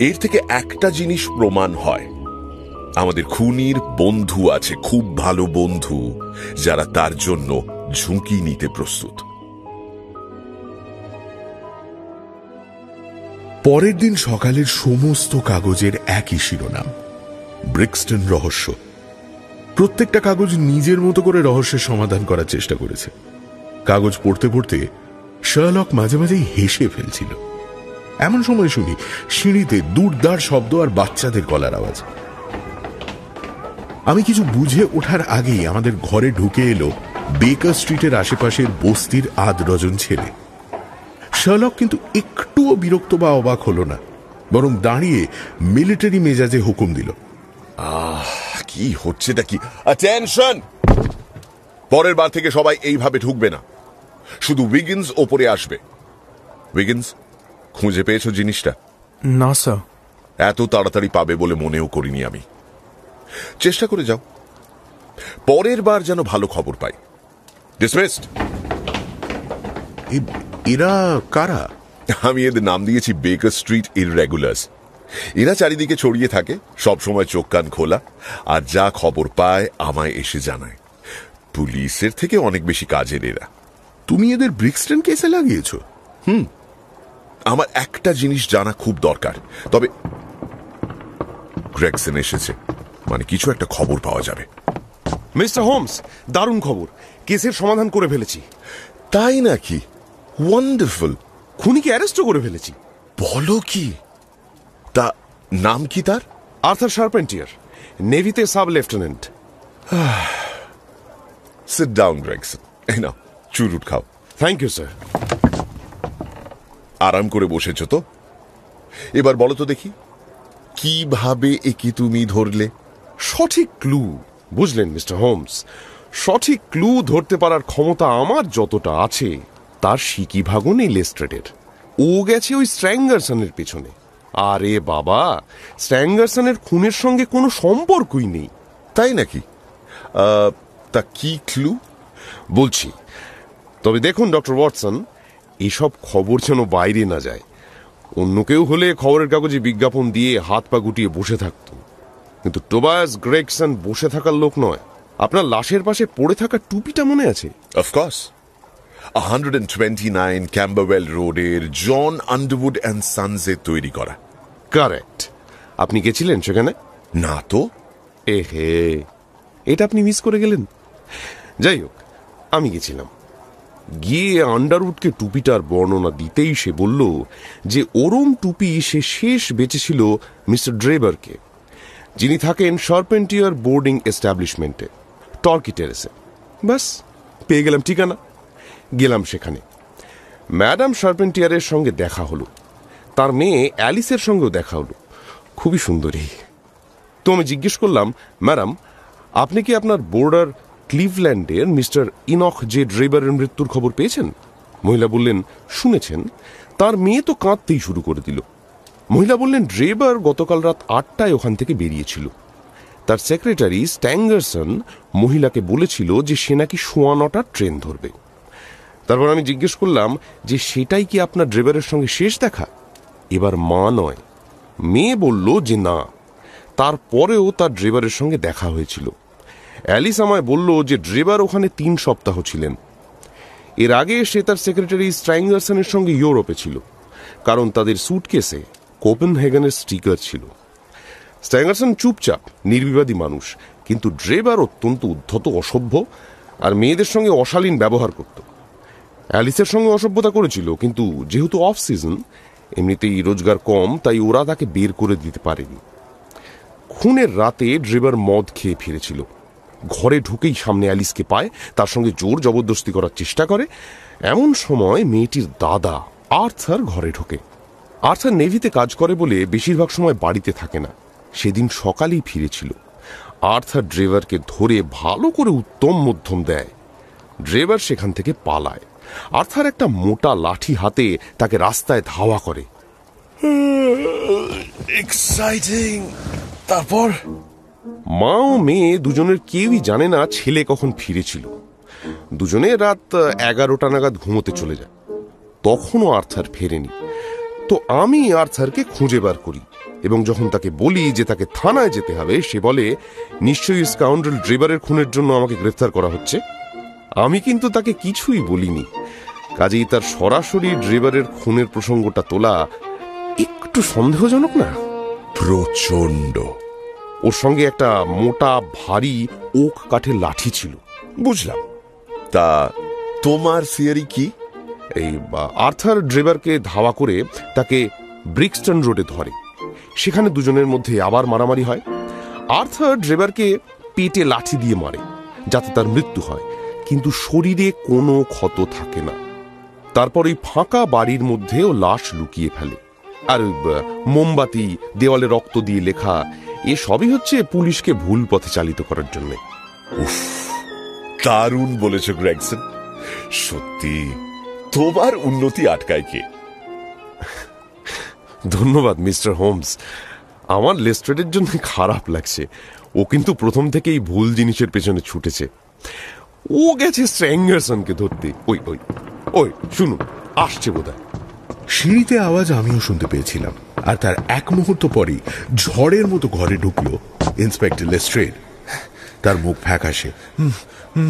এর থেকে একটা জিনিস প্রমাণ হয়, আমাদের খুনির বন্ধু আছে, খুব ভালো বন্ধু, যারা তার জন্য ঝুঁকি নিতে প্রস্তুত।
পরের দিন সকালের সমস্ত কাগজের একই শিরোনাম, ব্রিক্সটন রহস্য। প্রত্যেকটা কাগজ নিজের মতো করে রহস্যের সমাধান করার চেষ্টা করেছে। কাগজ পড়তে পড়তে শার্লক মাঝে মাঝেই হেসে ফেলছিল। এমন সময় শুনি সিঁড়িতে দুর্দার শব্দ আর বাচ্চাদের গলার আওয়াজ। আমি কিছু বুঝে ওঠার আগেই আমাদের ঘরে ঢুকে এলো বেকার স্ট্রিটের আশেপাশের বস্তির 8 ডজন ছেলে। শার্লক কিন্তু একটুও বিরক্ত বা অবাক হলো না, বরং দাঁড়িয়ে মিলিটারি মেজাজে হুকুম দিল,
কি হচ্ছেটা কি? অ্যাটেনশন! পরের বার থেকে সবাই এইভাবে ঢুকবে না, শুধু উইগিন্স ওপরে আসবে। উইগিন্স, খুঁজে পেয়েছো জিনিসটা?
না স্যার।
এত তাড়াতাড়ি পাবে বলে মনেও করিনি আমি। চেষ্টা করে যাও, পরের বার যেন ভালো খবর পাই। ডিসমিসড।
এরা কারা?
আমি এদের নাম দিয়েছি বেকার স্ট্রিট ইররেগুলার্স। এরা চারিদিকে ছড়িয়ে থাকে, সব সময় চোখ কান খোলা, আর যা খবর পায় আমায় এসে জানায়। পুলিশের থেকে অনেক বেশি কাজের এরা।
তুমি এদের ব্রিক্সটন কেসে লাগিয়েছো?
আমার একটা জিনিস জানা খুব দরকার। তবে গ্রেগসন এসেছে, মানে কিছু একটা খবর পাওয়া যাবে।
মিস্টার হোমস, দারুণ খবর, কেসের সমাধান করে ফেলেছি।
তাই নাকি? ওয়ান্ডারফুল।
খুনিকে অ্যারেস্টও করে ফেলেছি।
বলো কি? তা নাম কি তার?
আর্থার শার্পেন্টিয়ার, নেভিতে sub lieutenant.
Sit down Gregson. এই নাও চুরুট খাও।
Thank you sir.
আরাম করে বসেছ তো? এবার বলো তো দেখি, কিভাবে একে তুমি ধরলে?
সঠিক ক্লু বুঝলেন মিস্টার হোমস, সঠিক ক্লু ধরতে পারার ক্ষমতা আমার যতটা আছে তার সিকি ভাগও নেই লেস্ট্রেডের। ও গেছে ওই স্ট্র্যাঙ্গারসনের পেছনে। আরে বাবা, স্ট্র্যাঙ্গারসনের খুনের সঙ্গে কোনো সম্পর্কই নেই।
তাই নাকি? তা কি ক্লু?
বলছি, তবে দেখুন ডক্টর ওয়াটসন, এসব খবর যেন বাইরে না যায়। অন্য কেউ হলে খবরের কাগজে বিজ্ঞাপন দিয়ে হাত পা গুটিয়ে বসে থাকত, কিন্তু টোবায়াস গ্রেগসন বসে থাকার লোক নয়। আপনার লাশের পাশে পড়ে থাকা টুপিটা মনে আছে?
অফকোর্স, 129 ক্যাম্বারওয়েল রোডের জন আন্ডারউড অ্যান্ড সন্স এর তৈরি করা।
কারেক্ট। আপনি গেছিলেন সেখানে?
না তো।
এহে, এটা আপনি মিস করে গেলেন। যাই হোক, আমি গেছিলাম। গিয়ে আন্ডারউডকে টুপিটার বর্ণনা দিতেই সে বলল যে ওরম টুপি সে শেষ বেচেছিল মিস্টার ড্রেবারকে, যিনি থাকেন শার্পেন্টিয়ার বোর্ডিং এস্টাবলিশমেন্টে, টর্কি টেরেসে। ব্যাস, পেয়ে গেলাম ঠিকানা। গেলাম সেখানে। ম্যাডাম শার্পেন্টিয়ারের সঙ্গে দেখা হলো, তার মেয়ে অ্যালিসের সঙ্গেও দেখা হলো, খুবই সুন্দরী। তো আমি জিজ্ঞেস করলাম, ম্যাডাম, আপনি কি আপনার বোর্ডার ক্লিভল্যান্ডের মিস্টার ইনক জে ড্রেবারের মৃত্যুর খবর পেয়েছেন? মহিলা বললেন শুনেছেন। তার মেয়ে তো কাঁদতেই শুরু করে দিল। মহিলা বললেন ড্রেবার গতকাল রাত 8টায় ওখান থেকে বেরিয়েছিল। তার সেক্রেটারি স্ট্যাঙ্গারসন মহিলাকে বলেছিল যে সে নাকি 9:15 ট্রেন ধরবে। তারপর আমি জিজ্ঞেস করলাম যে সেটাই কি আপনার ড্রেবারের সঙ্গে শেষ দেখা? এবার মা নয়, মেয়ে বলল যে না, তারপরেও তার ড্রেবারের সঙ্গে দেখা হয়েছিল। অ্যালিস আমায় বলল যে ড্রেবার ওখানে 3 সপ্তাহ ছিলেন। এর আগে সে তার সেক্রেটারি স্ট্র্যাঙ্গারসনের সঙ্গে ইউরোপে ছিল, কারণ তাদের সুটকেসে কোপেনহেগেনের স্টিকার ছিল। স্ট্যাঙ্গারসন চুপচাপ নির্বিবাদী মানুষ, কিন্তু ড্রেবার অত্যন্ত উদ্ধত, অসভ্য আর মেয়েদের সঙ্গে অশালীন ব্যবহার করত। অ্যালিসের সঙ্গে অসভ্যতা করেছিল, কিন্তু যেহেতু অফ সিজন, এমনিতেই রোজগার কম, তাই ওরা তাকে বের করে দিতে পারেনি। খুনের রাতে ড্রেবার মদ খেয়ে ফিরেছিল। ঘরে ঢুকেই সামনে অ্যালিসকে পায়, তার সঙ্গে জোর জবরদস্তি করার চেষ্টা করে। এমন সময় মেয়েটির দাদা আর্থার ঘরে ঢোকে। আর্থার নেভিতে কাজ করে বলে বেশিরভাগ সময় বাড়িতে থাকে না। সেদিন সকালেই ফিরেছিল। আর্থার ড্রেভারকে ধরে ভালো করে উত্তম মধ্যম দেয়। ড্রেভার সেখান থেকে পালায়। আর্থার একটা মোটা লাঠি হাতে তাকে রাস্তায় ধাওয়া করে।
এক্সাইটিং। তারপর
মা ও মেয়ে দুজনের কেউই জানে না ছেলে কখন ফিরেছিল। দুজনে রাত 11টা নাগাদ ঘুমোতে চলে যায়। তখনও আর্থার ফেরেনি। তো আমি আর্থারকে খুঁজে বার করি এবং যখন তাকে বলি যে তাকে থানায় যেতে হবে, সে বলে নিশ্চয়ই স্কাউন্ড্রেল ড্রেভারের খুনের জন্য আমাকে গ্রেফতার করা হচ্ছে। আমি কিন্তু তাকে কিছুই বলিনি। কাজেই তার সরাসরি ড্রেভারের খুনের প্রসঙ্গটা তোলা একটু সন্দেহজনক না?
প্রচন্ড।
ওর সঙ্গে একটা মোটা ভারী ওক কাঠের লাঠি ছিল।
বুঝলাম। তা তোমার থিওরি কি?
এই আর্থার ড্রেভারকে ধাওয়া করে তাকে ব্রিক্সটন রোডে ধরে। সেখানে দুজনের মধ্যে আবার মারামারি হয়। আর্থার ড্রেভারকে পেটে লাঠি দিয়ে মারে যাতে তার মৃত্যু হয়, কিন্তু শরীরে কোনো ক্ষত থাকে না। তারপর ওই ফাঁকা বাড়ির মধ্যে ও লাশ লুকিয়ে ফেলে। আর মোমবাতি, দেওয়ালে রক্ত দিয়ে লেখা, এসবই হচ্ছে পুলিশকে ভুল পথে চালিত করার জন্য।
উফ, দারুণ বলেছ গ্রেগসন। সত্যি তোমার উন্নতি আটকায় কে?
ধন্যবাদ মিস্টার হোমস। আমার লেস্ট্রেডের জন্য খারাপ লাগছে। ও কিন্তু প্রথম থেকেই ভুল জিনিসের পেছনে ছুটেছে। ও গেছে স্ট্র্যাঙ্গারসনকে ধরতে। ওই ওই ওই শুনুন, আসছে বোধহয়।
সিঁড়িতে আওয়াজ আমিও শুনতে পেয়েছিলাম, আর তার এক মুহূর্ত পরই ঝড়ের মতো ঘরে ঢুকলো ইন্সপেক্টর লেস্ট্রেড। তার মুখ ফ্যাকাশে।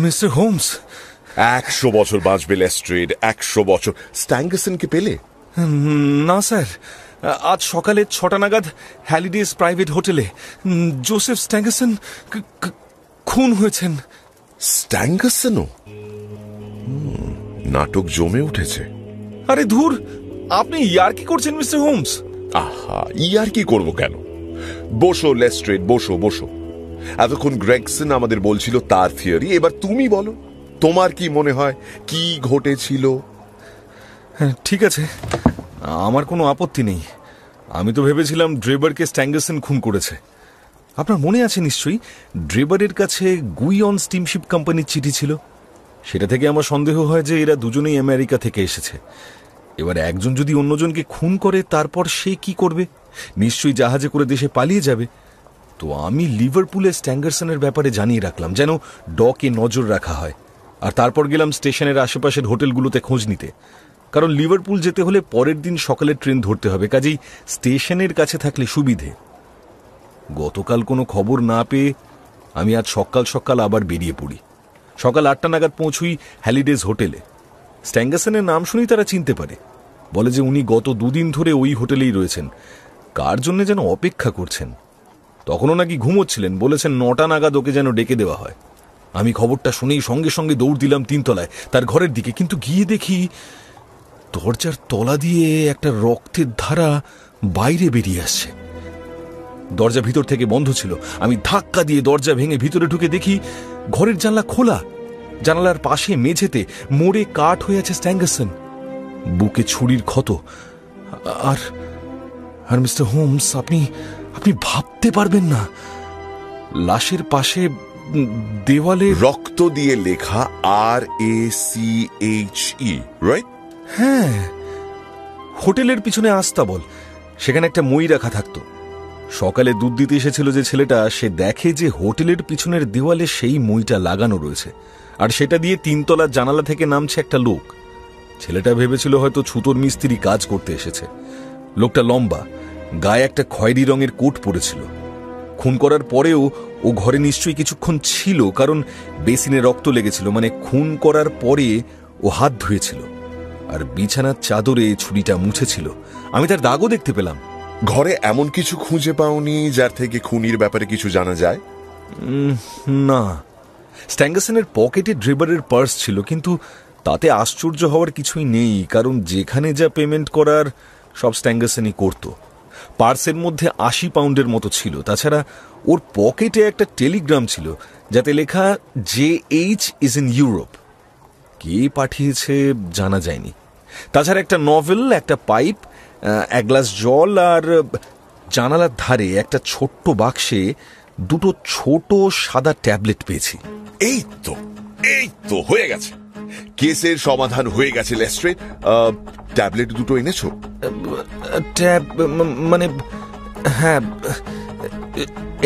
Mister Holmes.
100 বছর বাঁচবে লেস্ট্রেড, 100 বছর। স্ট্যাঙ্গারসনকে পেলে?
না স্যার, আজ সকালে 6টা নাগাদ হ্যালিডেজ প্রাইভেট হোটেলে জোসেফ স্ট্যাঙ্গারসন খুন হয়েছেন।
স্ট্যাঙ্গারসনও? নাটক জমে উঠেছে।
আরে ধুর, আপনি ইয়ার্কি করছেন মিস্টার হোমস?
আহা, ইয়ার্কি করব কেন? বসো লেস্ট্রেড, বসো বসো। এতক্ষণ গ্রেগসন আমাদের বলছিল তার থিওরি, এবার তুমি বলো তোমার কি মনে হয় কি ঘটেছিল?
ঠিক আছে, আমার কোনো আপত্তি নেই। আমি তো ভেবেছিলাম ড্রেভারকে স্ট্যাঙ্গারসন খুন করেছে। আপনার মনে আছে নিশ্চয়ই, ড্রেভারের কাছে গুইয়ন স্টিমশিপ কোম্পানির চিঠি ছিল। সেটা থেকে আমার সন্দেহ হয় যে এরা দুজনেই আমেরিকা থেকে এসেছে। এবার একজন যদি অন্যজনকে খুন করে, তারপর সে কি করবে? নিশ্চয়ই জাহাজে করে দেশে পালিয়ে যাবে। তো আমি লিভারপুলে স্ট্যাঙ্গারসনের ব্যাপারে জানিয়ে রাখলাম, যেন ডকে নজর রাখা হয়। আর তারপর গেলাম স্টেশনের আশেপাশের হোটেলগুলোতে খোঁজ নিতে, কারণ লিভারপুল যেতে হলে পরের দিন সকালে ট্রেন ধরতে হবে, কাজেই স্টেশনের কাছে থাকলে সুবিধে। গতকাল কোনো খবর না পেয়ে আমি আজ সকাল সকাল আবার বেরিয়ে পড়ি। সকাল 8টা নাগাদ পৌঁছুই হ্যালিডেজ হোটেলে। স্ট্যাঙ্গারসনের নাম শুনেই তারা চিনতে পারে। বলে যে উনি গত 2 দিন ধরে ওই হোটেলেই রয়েছেন, কার জন্য যেন অপেক্ষা করছেন। তখনও নাকি ঘুমোচ্ছিলেন। বলেছেন 9টা নাগাদ ওকে যেন ডেকে দেওয়া হয়। আমি খবরটা শুনেই সঙ্গে সঙ্গে দৌড় দিলাম 3 তলায় তার ঘরের দিকে, কিন্তু গিয়ে দেখি দরজার তলা দিয়ে একটা রক্তের ধারা বাইরে বেরিয়ে আসছে। দরজা ভিতর থেকে বন্ধ ছিল। আমি ধাক্কা দিয়ে দরজা ভেঙে ভিতরে ঢুকে দেখি ঘরের জানলা খোলা। জানালার পাশে মেঝেতে মরে কাঠ হয়ে আছে স্ট্যাঙ্গারসন, বুকে ছুরির ক্ষত। আর মিস্টার হোমস, আপনি ভাবতে পারবেন না, লাশের পাশে দেওয়ালে
রক্ত দিয়ে লেখা RACHE, রাইট?
হ্যাঁ, হোটেলের পিছনে আস্তাবল, সেখানে একটা মই রাখা থাকতো। সকালে দুধ দিতে এসেছিল যে ছেলেটা, সে দেখে যে হোটেলের পিছনের দেওয়ালে সেই মইটা লাগানো রয়েছে, আর সেটা দিয়ে 3 তলার জানালা থেকে নামছে একটা লোক। ছেলেটা ভেবেছিল হয়তো ছুতোর মিস্ত্রি কাজ করতে এসেছে। লোকটা লম্বা, গায়ে একটা খয়েরি রঙের কোট পরেছিল। খুন করার পরেও ও ঘরে নিশ্চয়ই কিছুক্ষণ ছিল, কারণ বেসিনে রক্ত লেগেছিল, মানে খুন করার পরে ও হাত ধুয়েছিল। আর বিছানার চাদরে ছুরিটা মুছেছিল। আমি তার দাগও দেখতে পেলাম।
ঘরে এমন কিছু খুঁজে পাওনি যার থেকে খুনির ব্যাপারে কিছু জানা যায়?
না। স্ট্যাঙ্গারসনের পকেটে ড্রেভারের পার্স ছিল, কিন্তু তাতে আশ্চর্য হওয়ার কিছুই নেই, কারণ যেখানে যা পেমেন্ট করার সব স্ট্যাঙ্গারসনই করত। পার্সের মধ্যে 80 পাউন্ডের মতো ছিল। তাছাড়া ওর পকেটে একটা টেলিগ্রাম ছিল, যাতে লেখা JH ইজ ইন ইউরোপ। কে পাঠিয়েছে জানা যায়নি। তাছাড়া একটা নভেল, একটা পাইপ, 1 গ্লাস জল, আর জানালার ধারে একটা ছোট্ট বাক্সে 2টো ছোট সাদা ট্যাবলেট পেয়েছি।
এই তো হয়ে গেছে, কেসের সমাধান হয়ে গেছে লেস্ট্রেড। ট্যাবলেট 2টো এনেছো?
মানে হ্যাঁ,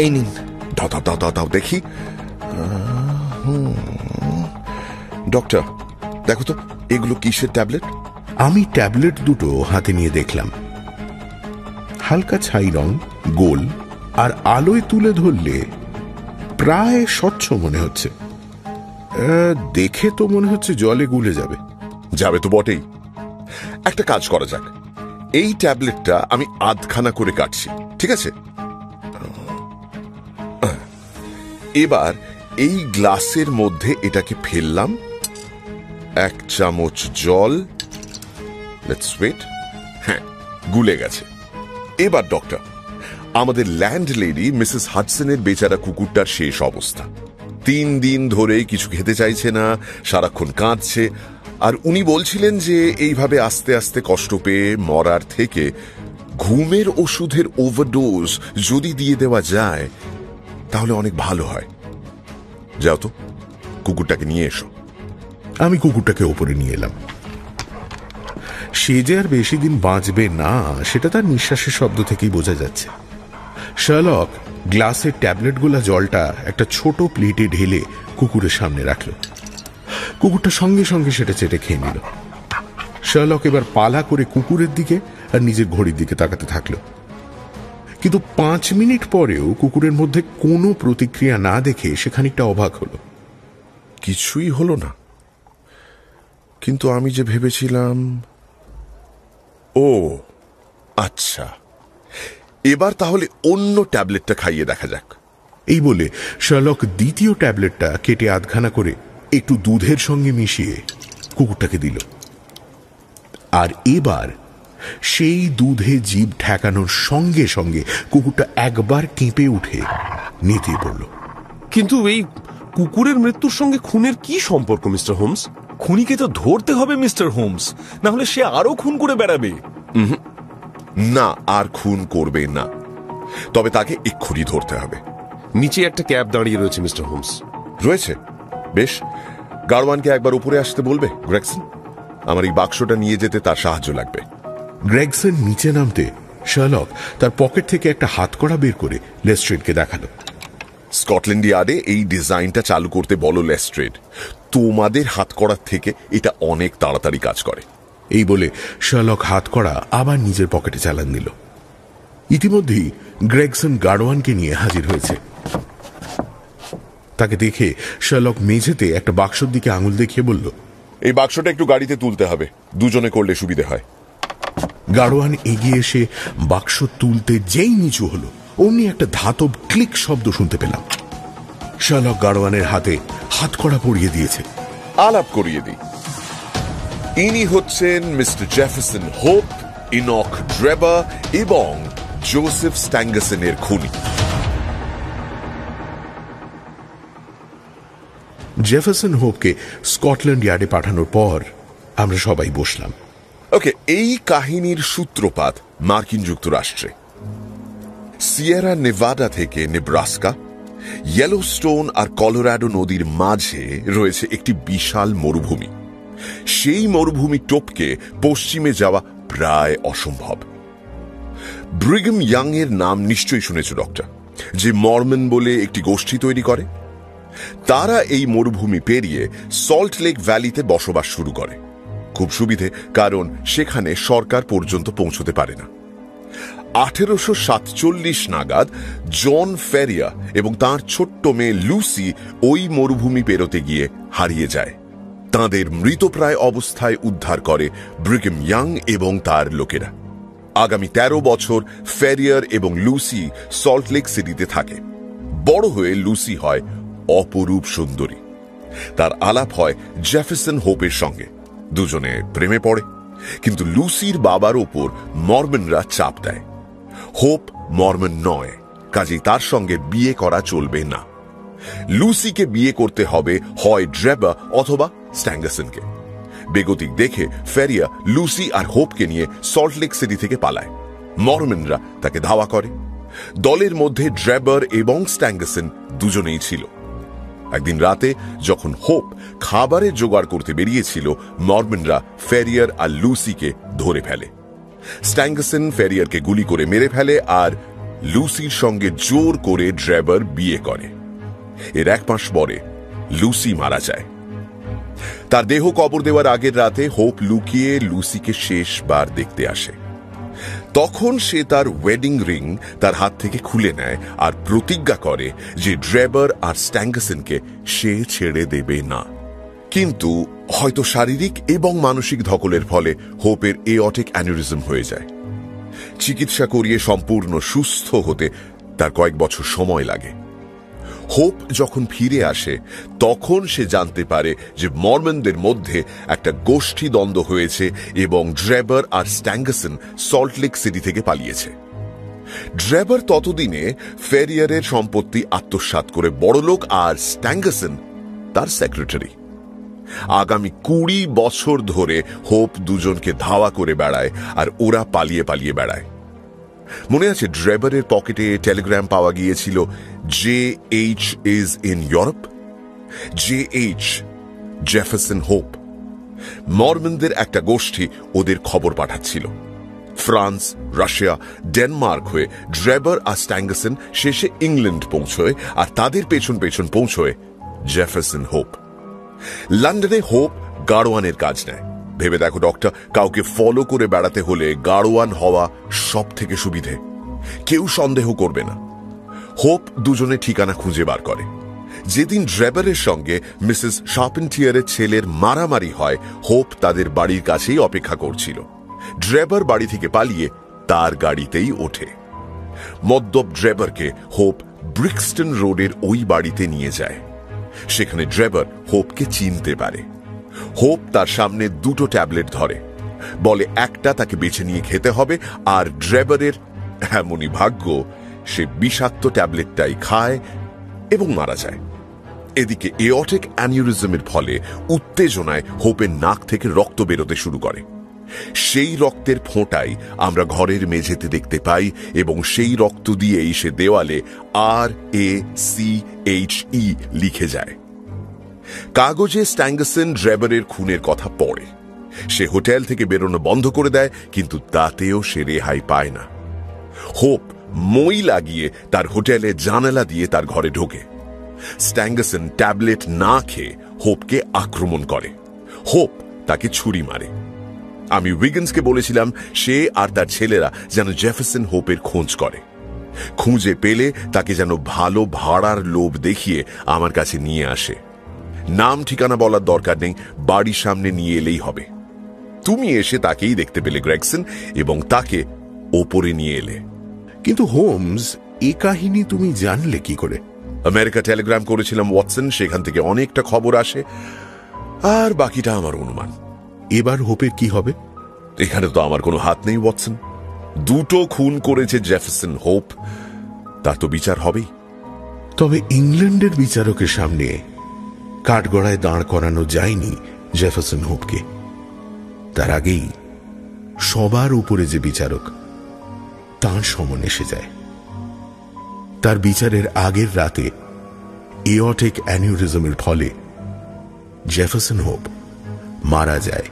এই নিন।
দাও দেখি। ডক্টর, দেখো তো এগুলো কিসের ট্যাবলেট?
আমি ট্যাবলেট 2টো হাতে নিয়ে দেখলাম। হালকা ছাই রং, গোল, আর আলোয় তুলে ধরলে প্রায় স্বচ্ছ মনে হচ্ছে। দেখে তো মনে হচ্ছে জলে গুলে যাবে।
যাবে তো বটেই। একটা কাজ করা যাক, এই ট্যাবলেটটা আমি আধখানা করে কাটছি, ঠিক আছে? এবার এই গ্লাসের মধ্যে এটাকে ফেললাম, 1 চামচ জল, লেটস ওয়েট, হ্যাঁ গুলে গেছে। এবার ডক্টর, আমাদের ল্যান্ডলেডি মিসেস হাডসনের বেচারা কুকুরটার শেষ অবস্থা। 3 দিন ধরে কিছু খেতে চাইছে না, সারাক্ষণ কাঁদছে, আর উনি বলছিলেন যে এইভাবে আস্তে আস্তে কষ্ট পেয়ে মরার থেকে ঘুমের ওষুধের ওভারডোজ যদি দিয়ে দেওয়া যায় তাহলে অনেক ভালো হয়। যাও তো, কুকুরটাকে নিয়ে এসো।
আমি কুকুরটাকে ওপরে নিয়ে এলাম। সে যে আর বেশি দিন বাঁচবে না সেটা তার নিঃশ্বাসের শব্দ থেকেই বোঝা যাচ্ছে। শার্লক গ্লাসের ট্যাবলেটগুলা জলটা একটা ছোট প্লেটে ঢেলে কুকুরের সামনে রাখল। কুকুরটা সঙ্গে সঙ্গে সেটা চেটে খেয়ে নিল। শার্লক এবার পালা করে কুকুরের দিকে আর নিজের ঘড়ির দিকে তাকাতে থাকল, কিন্তু 5 মিনিট পরেও কুকুরের মধ্যে কোনো প্রতিক্রিয়া না দেখে সে খানিকটা অবাক হলো।
কিছুই হলো না, কিন্তু আমি যে ভেবেছিলাম, ও আচ্ছা, এবার তাহলে অন্য ট্যাবলেটটা খাইয়ে দেখা যাক।
এই বলে শার্লক দ্বিতীয় ট্যাবলেটটা কেটে আধখানা করে একটু দুধের সঙ্গে মিশিয়ে কুকুরটাকে দিল। আর এবার সেই দুধে জিভ ঠেকানোর সঙ্গে সঙ্গে কুকুরটা একবার কেঁপে উঠে নেতিয়ে পড়ল।
কিন্তু এই কুকুরের মৃত্যুর সঙ্গে খুনের কি সম্পর্ক মিস্টার হোমস?
খুনিকে তো ধরতে হবে মিস্টার হোমস, না হলে সে আরো খুন করে বেড়াবে।
না, আর খুন করবে না, তবে তাকে এক্ষুনি ধরতে হবে।
নিচে একটা ক্যাব দাঁড়িয়ে রয়েছে মিস্টার হোমস।
রয়েছে? বেশ, গাড়ওয়ানকে একবার উপরে আসতে বলবে গ্রেগসন। আমার এই বাক্সটা নিয়ে যেতে তার সাহায্য লাগবে।
গ্রেগসন নিচে নামতে শার্লক তার পকেট থেকে একটা হাতকড়া বের করে লেস্ট্রেডকে দেখালো।
স্কটল্যান্ড ইয়ার্ডে এই ডিজাইনটা চালু করতে বলো লেস্ট্রেড, তোমাদের হাতকড়ার থেকে এটা অনেক তাড়াতাড়ি কাজ করে।
এই বলে শার্লক হাতকড়া আবার নিজের পকেটে চালান দিল। ইতিমধ্যেই গ্রেগসন গাড়োয়ানকে নিয়ে হাজির হয়েছে। তাকে দেখে শার্লক মেঝেতে একটা বাক্সর দিকে আঙুল দেখিয়ে বলল,
এই বাক্সটা একটু গাড়িতে তুলতে হবে, দুজনে করলে সুবিধে হয়।
গাড়োয়ান এগিয়ে এসে বাক্স তুলতে যেই নিচু হলো অমনি একটা ধাতব ক্লিক শব্দ শুনতে পেলাম। শার্লক গাড়োয়ানের হাতে হাতকড়া পরিয়ে দিয়েছে।
আলাপ করিয়ে দিই, ইনি হচ্ছেন মিস্টার জেফারসন হোপ, ইনক ড্রেবার এবং জোসেফ স্ট্যাঙ্গাসনের খুনি।
জেফারসন হোপকে স্কটল্যান্ড ইয়ার্ডে পাঠানোর পর আমরা সবাই বসলাম।
ওকে, এই কাহিনীর সূত্রপাত মার্কিন যুক্তরাষ্ট্রে। সিয়েরা নেভাডা থেকে নেব্রাস্কা, ইয়েলোস্টোন আর কলোরাডো নদীর মাঝে রয়েছে একটি বিশাল মরুভূমি। সেই মরুভূমি টপকে পশ্চিমে যাওয়া প্রায় অসম্ভব। ব্রিঘম ইয়াং এর নাম নিশ্চয়ই শুনেছ ডক্টর, যে মর্মন বলে একটি গোষ্ঠী তৈরি করে। তারা এই মরুভূমি পেরিয়ে সল্ট লেক ভ্যালিতে বসবাস শুরু করে। খুব সুবিধে, কারণ সেখানে সরকার পর্যন্ত পৌঁছতে পারে না। 1847 নাগাদ জন ফেরিয়া এবং তার ছোট্ট মেয়ে লুসি ওই মরুভূমি পেরোতে গিয়ে হারিয়ে যায়। তাদের মৃতপ্রায় অবস্থায় উদ্ধার করে ব্রিঘম ইয়াং এবং তার লোকেরা। আগামী 13 বছর ফেরিয়ার এবং লুসি সল্ট লেক সিটিতে থাকে। বড় হয়ে লুসি হয় অপরূপ সুন্দরী। তার আলাপ হয় জেফারসন হোপের সঙ্গে। দুজনে প্রেমে পড়ে, কিন্তু লুসির বাবার ওপর মর্মনরা চাপ দেয়। হোপ মর্মন নয়, কাজেই তার সঙ্গে বিয়ে করা চলবে না। লুসিকে বিয়ে করতে হবে হয় ড্রেবার অথবা স্ট্যাঙ্গাসনকে। বেগতিক দেখে ফেরিয়া লুসি আর হোপকে নিয়ে সল্ট লেক সিটি থেকে পালায়। মর্মনরা তাকে ধাওয়া করে। দলের মধ্যে ড্রেবার এবং স্ট্যাঙ্গাসন দুজনেই ছিল। একদিন রাতে যখন হোপ খাবারের জোগাড় করতে বেরিয়েছিল, মর্মনরা ফেরিয়ার আর লুসিকে ধরে ফেলে। স্ট্যাঙ্গাসন ফেরিয়ারকে গুলি করে মেরে ফেলে আর লুসির সঙ্গে জোর করে ড্রেবার বিয়ে করে। এর 1 মাস পরে লুসি মারা যায়। তার দেহ কবর দেওয়ার আগের রাতে হোপ লুকিয়ে লুসিকে শেষবার দেখতে আসে। তখন সে তার ওয়েডিং রিং তার হাত থেকে খুলে নেয় আর প্রতিজ্ঞা করে যে ড্রেবার আর স্ট্যাঙ্গাসনকে সে ছেড়ে দেবে না। কিন্তু হয়তো শারীরিক এবং মানসিক ধকলের ফলে হোপের এঅর্টিক অ্যানিউরিজম হয়ে যায়। চিকিৎসা করিয়ে সম্পূর্ণ সুস্থ হতে তার কয়েক বছর সময় লাগে। হোপ যখন ফিরে আসে তখন সে জানতে পারে যে মরমনদের মধ্যে একটা গোষ্ঠী দ্বন্দ্ব হয়েছে এবং ড্রেবার আর স্ট্যাঙ্গাসন সল্টলেক সিটি থেকে পালিয়েছে। ড্রেবার ততদিনে ফেরিয়ারের সম্পত্তি আত্মসাৎ করে বড়লোক, আর স্ট্যাঙ্গাসন তার সেক্রেটারি। আগামী 20 বছর ধরে হোপ দুজনকে ধাওয়া করে বেড়ায় আর ওরা পালিয়ে পালিয়ে বেড়ায়। মনে আছে ড্রেবারের পকেটে টেলিগ্রাম পাওয়া গিয়েছিল, JH is in Europe. JH, Jefferson Hope. মরমনদের একটা গোষ্ঠী ওদের খবর পাঠাচ্ছিল। ফ্রান্স, রাশিয়া, ডেনমার্ক হয়ে ড্রেবার আর স্ট্যাঙ্গাসন শেষে ইংল্যান্ড পৌঁছয়, আর তাদের পেছন পেছন পৌঁছয় জেফারসন হোপ। লন্ডনে হোপ গাড়োয়ানের কাজ নেয়। ভেবে দেখো ডক্টর, কাউকে ফলো করে বেড়াতে হলে গাড়োয়ান হওয়া সব থেকে সুবিধে, কেউ সন্দেহ করবে না। হোপ দুজনে ঠিকানা খুঁজে বার করে। যেদিন ড্রেবারের সঙ্গে মিসেস শার্পেন্টিয়ারের ছেলের মারামারি হয়, হোপ তাদের বাড়ির কাছেই অপেক্ষা করছিল। ড্রেবার বাড়ি থেকে পালিয়ে তার গাড়িতেই ওঠে। মদ্যপ ড্রেবারকে হোপ ব্রিক্সটন রোডের ওই বাড়িতে নিয়ে যায়। সেখানে ড্রেবার হোপকে চিনতে পারে। হোপ তার সামনে 2টো ট্যাবলেট ধরে, বলে একটা তাকে বেছে নিয়ে খেতে হবে, আর ড্রেবারের এমনই ভাগ্য, সে বিষাক্ত ট্যাবলেটটাই খায় এবং মারা যায়। এদিকে এওর্টিক অ্যানিউরিজমের ফলে উত্তেজনায় হোপের নাক থেকে রক্ত বেরোতে শুরু করে। সেই রক্তের ফোঁটাই আমরা ঘরের মেঝেতে দেখতে পাই, এবং সেই রক্ত দিয়েই সে দেওয়ালে RACHE লিখে যায়। কাগজে স্ট্যাঙ্গাসন ড্রেবারের খুনের কথা পড়ে। সে হোটেল থেকে বেরোনো বন্ধ করে দেয়, কিন্তু তাতেও সে রেহাই পায় না। হোপ মই লাগিয়ে তার হোটেলে জানালা দিয়ে তার ঘরে ঢোকে। স্ট্যাঙ্গাসন ট্যাবলেট না খেয়ে হোপকে আক্রমণ করে। হোপ তাকে ছুরি মারে। আমি উইগেন্সকে বলেছিলাম সে আর তার ছেলেরা যেন জেফারসন হোপের খোঁজ করে। খুঁজে পেলে তাকে যেন ভালো ভাড়ার লোভ দেখিয়ে আমার কাছে নিয়ে আসে। নাম ঠিকানা বলার দরকার নেই, বাড়ির সামনে নিয়ে এলেই হবে। তুমি এসে তাকেই দেখতে পেলে গ্রেগসন, এবং তাকে ওপরে নিয়ে এলে।
কিন্তু হোমস, এ কাহিনী তুমি জানলে কি করে?
আমেরিকা টেলিগ্রাম করেছিলাম ওয়াটসন, সেখান থেকে অনেকটা খবর আসে, আর বাকিটা আমার অনুমান।
এবার হোপের কি হবে?
এখানে তো আমার কোনো হাত নেই ওয়াটসন। 2টো খুন করেছে জেফারসন হোপ, তার তো বিচার হবেই।
তবে ইংল্যান্ডের বিচারকের সামনে কাঠগড়ায় দাঁড় করানো যায়নি জেফারসন হোপকে। তার আগেই সবার উপরে যে বিচারক, তাঁর সমন এসে যায়। তার বিচারের আগের রাতে এওর্টিক অ্যানিউরিজমের ফলে জেফারসন হোপ মারা যায়।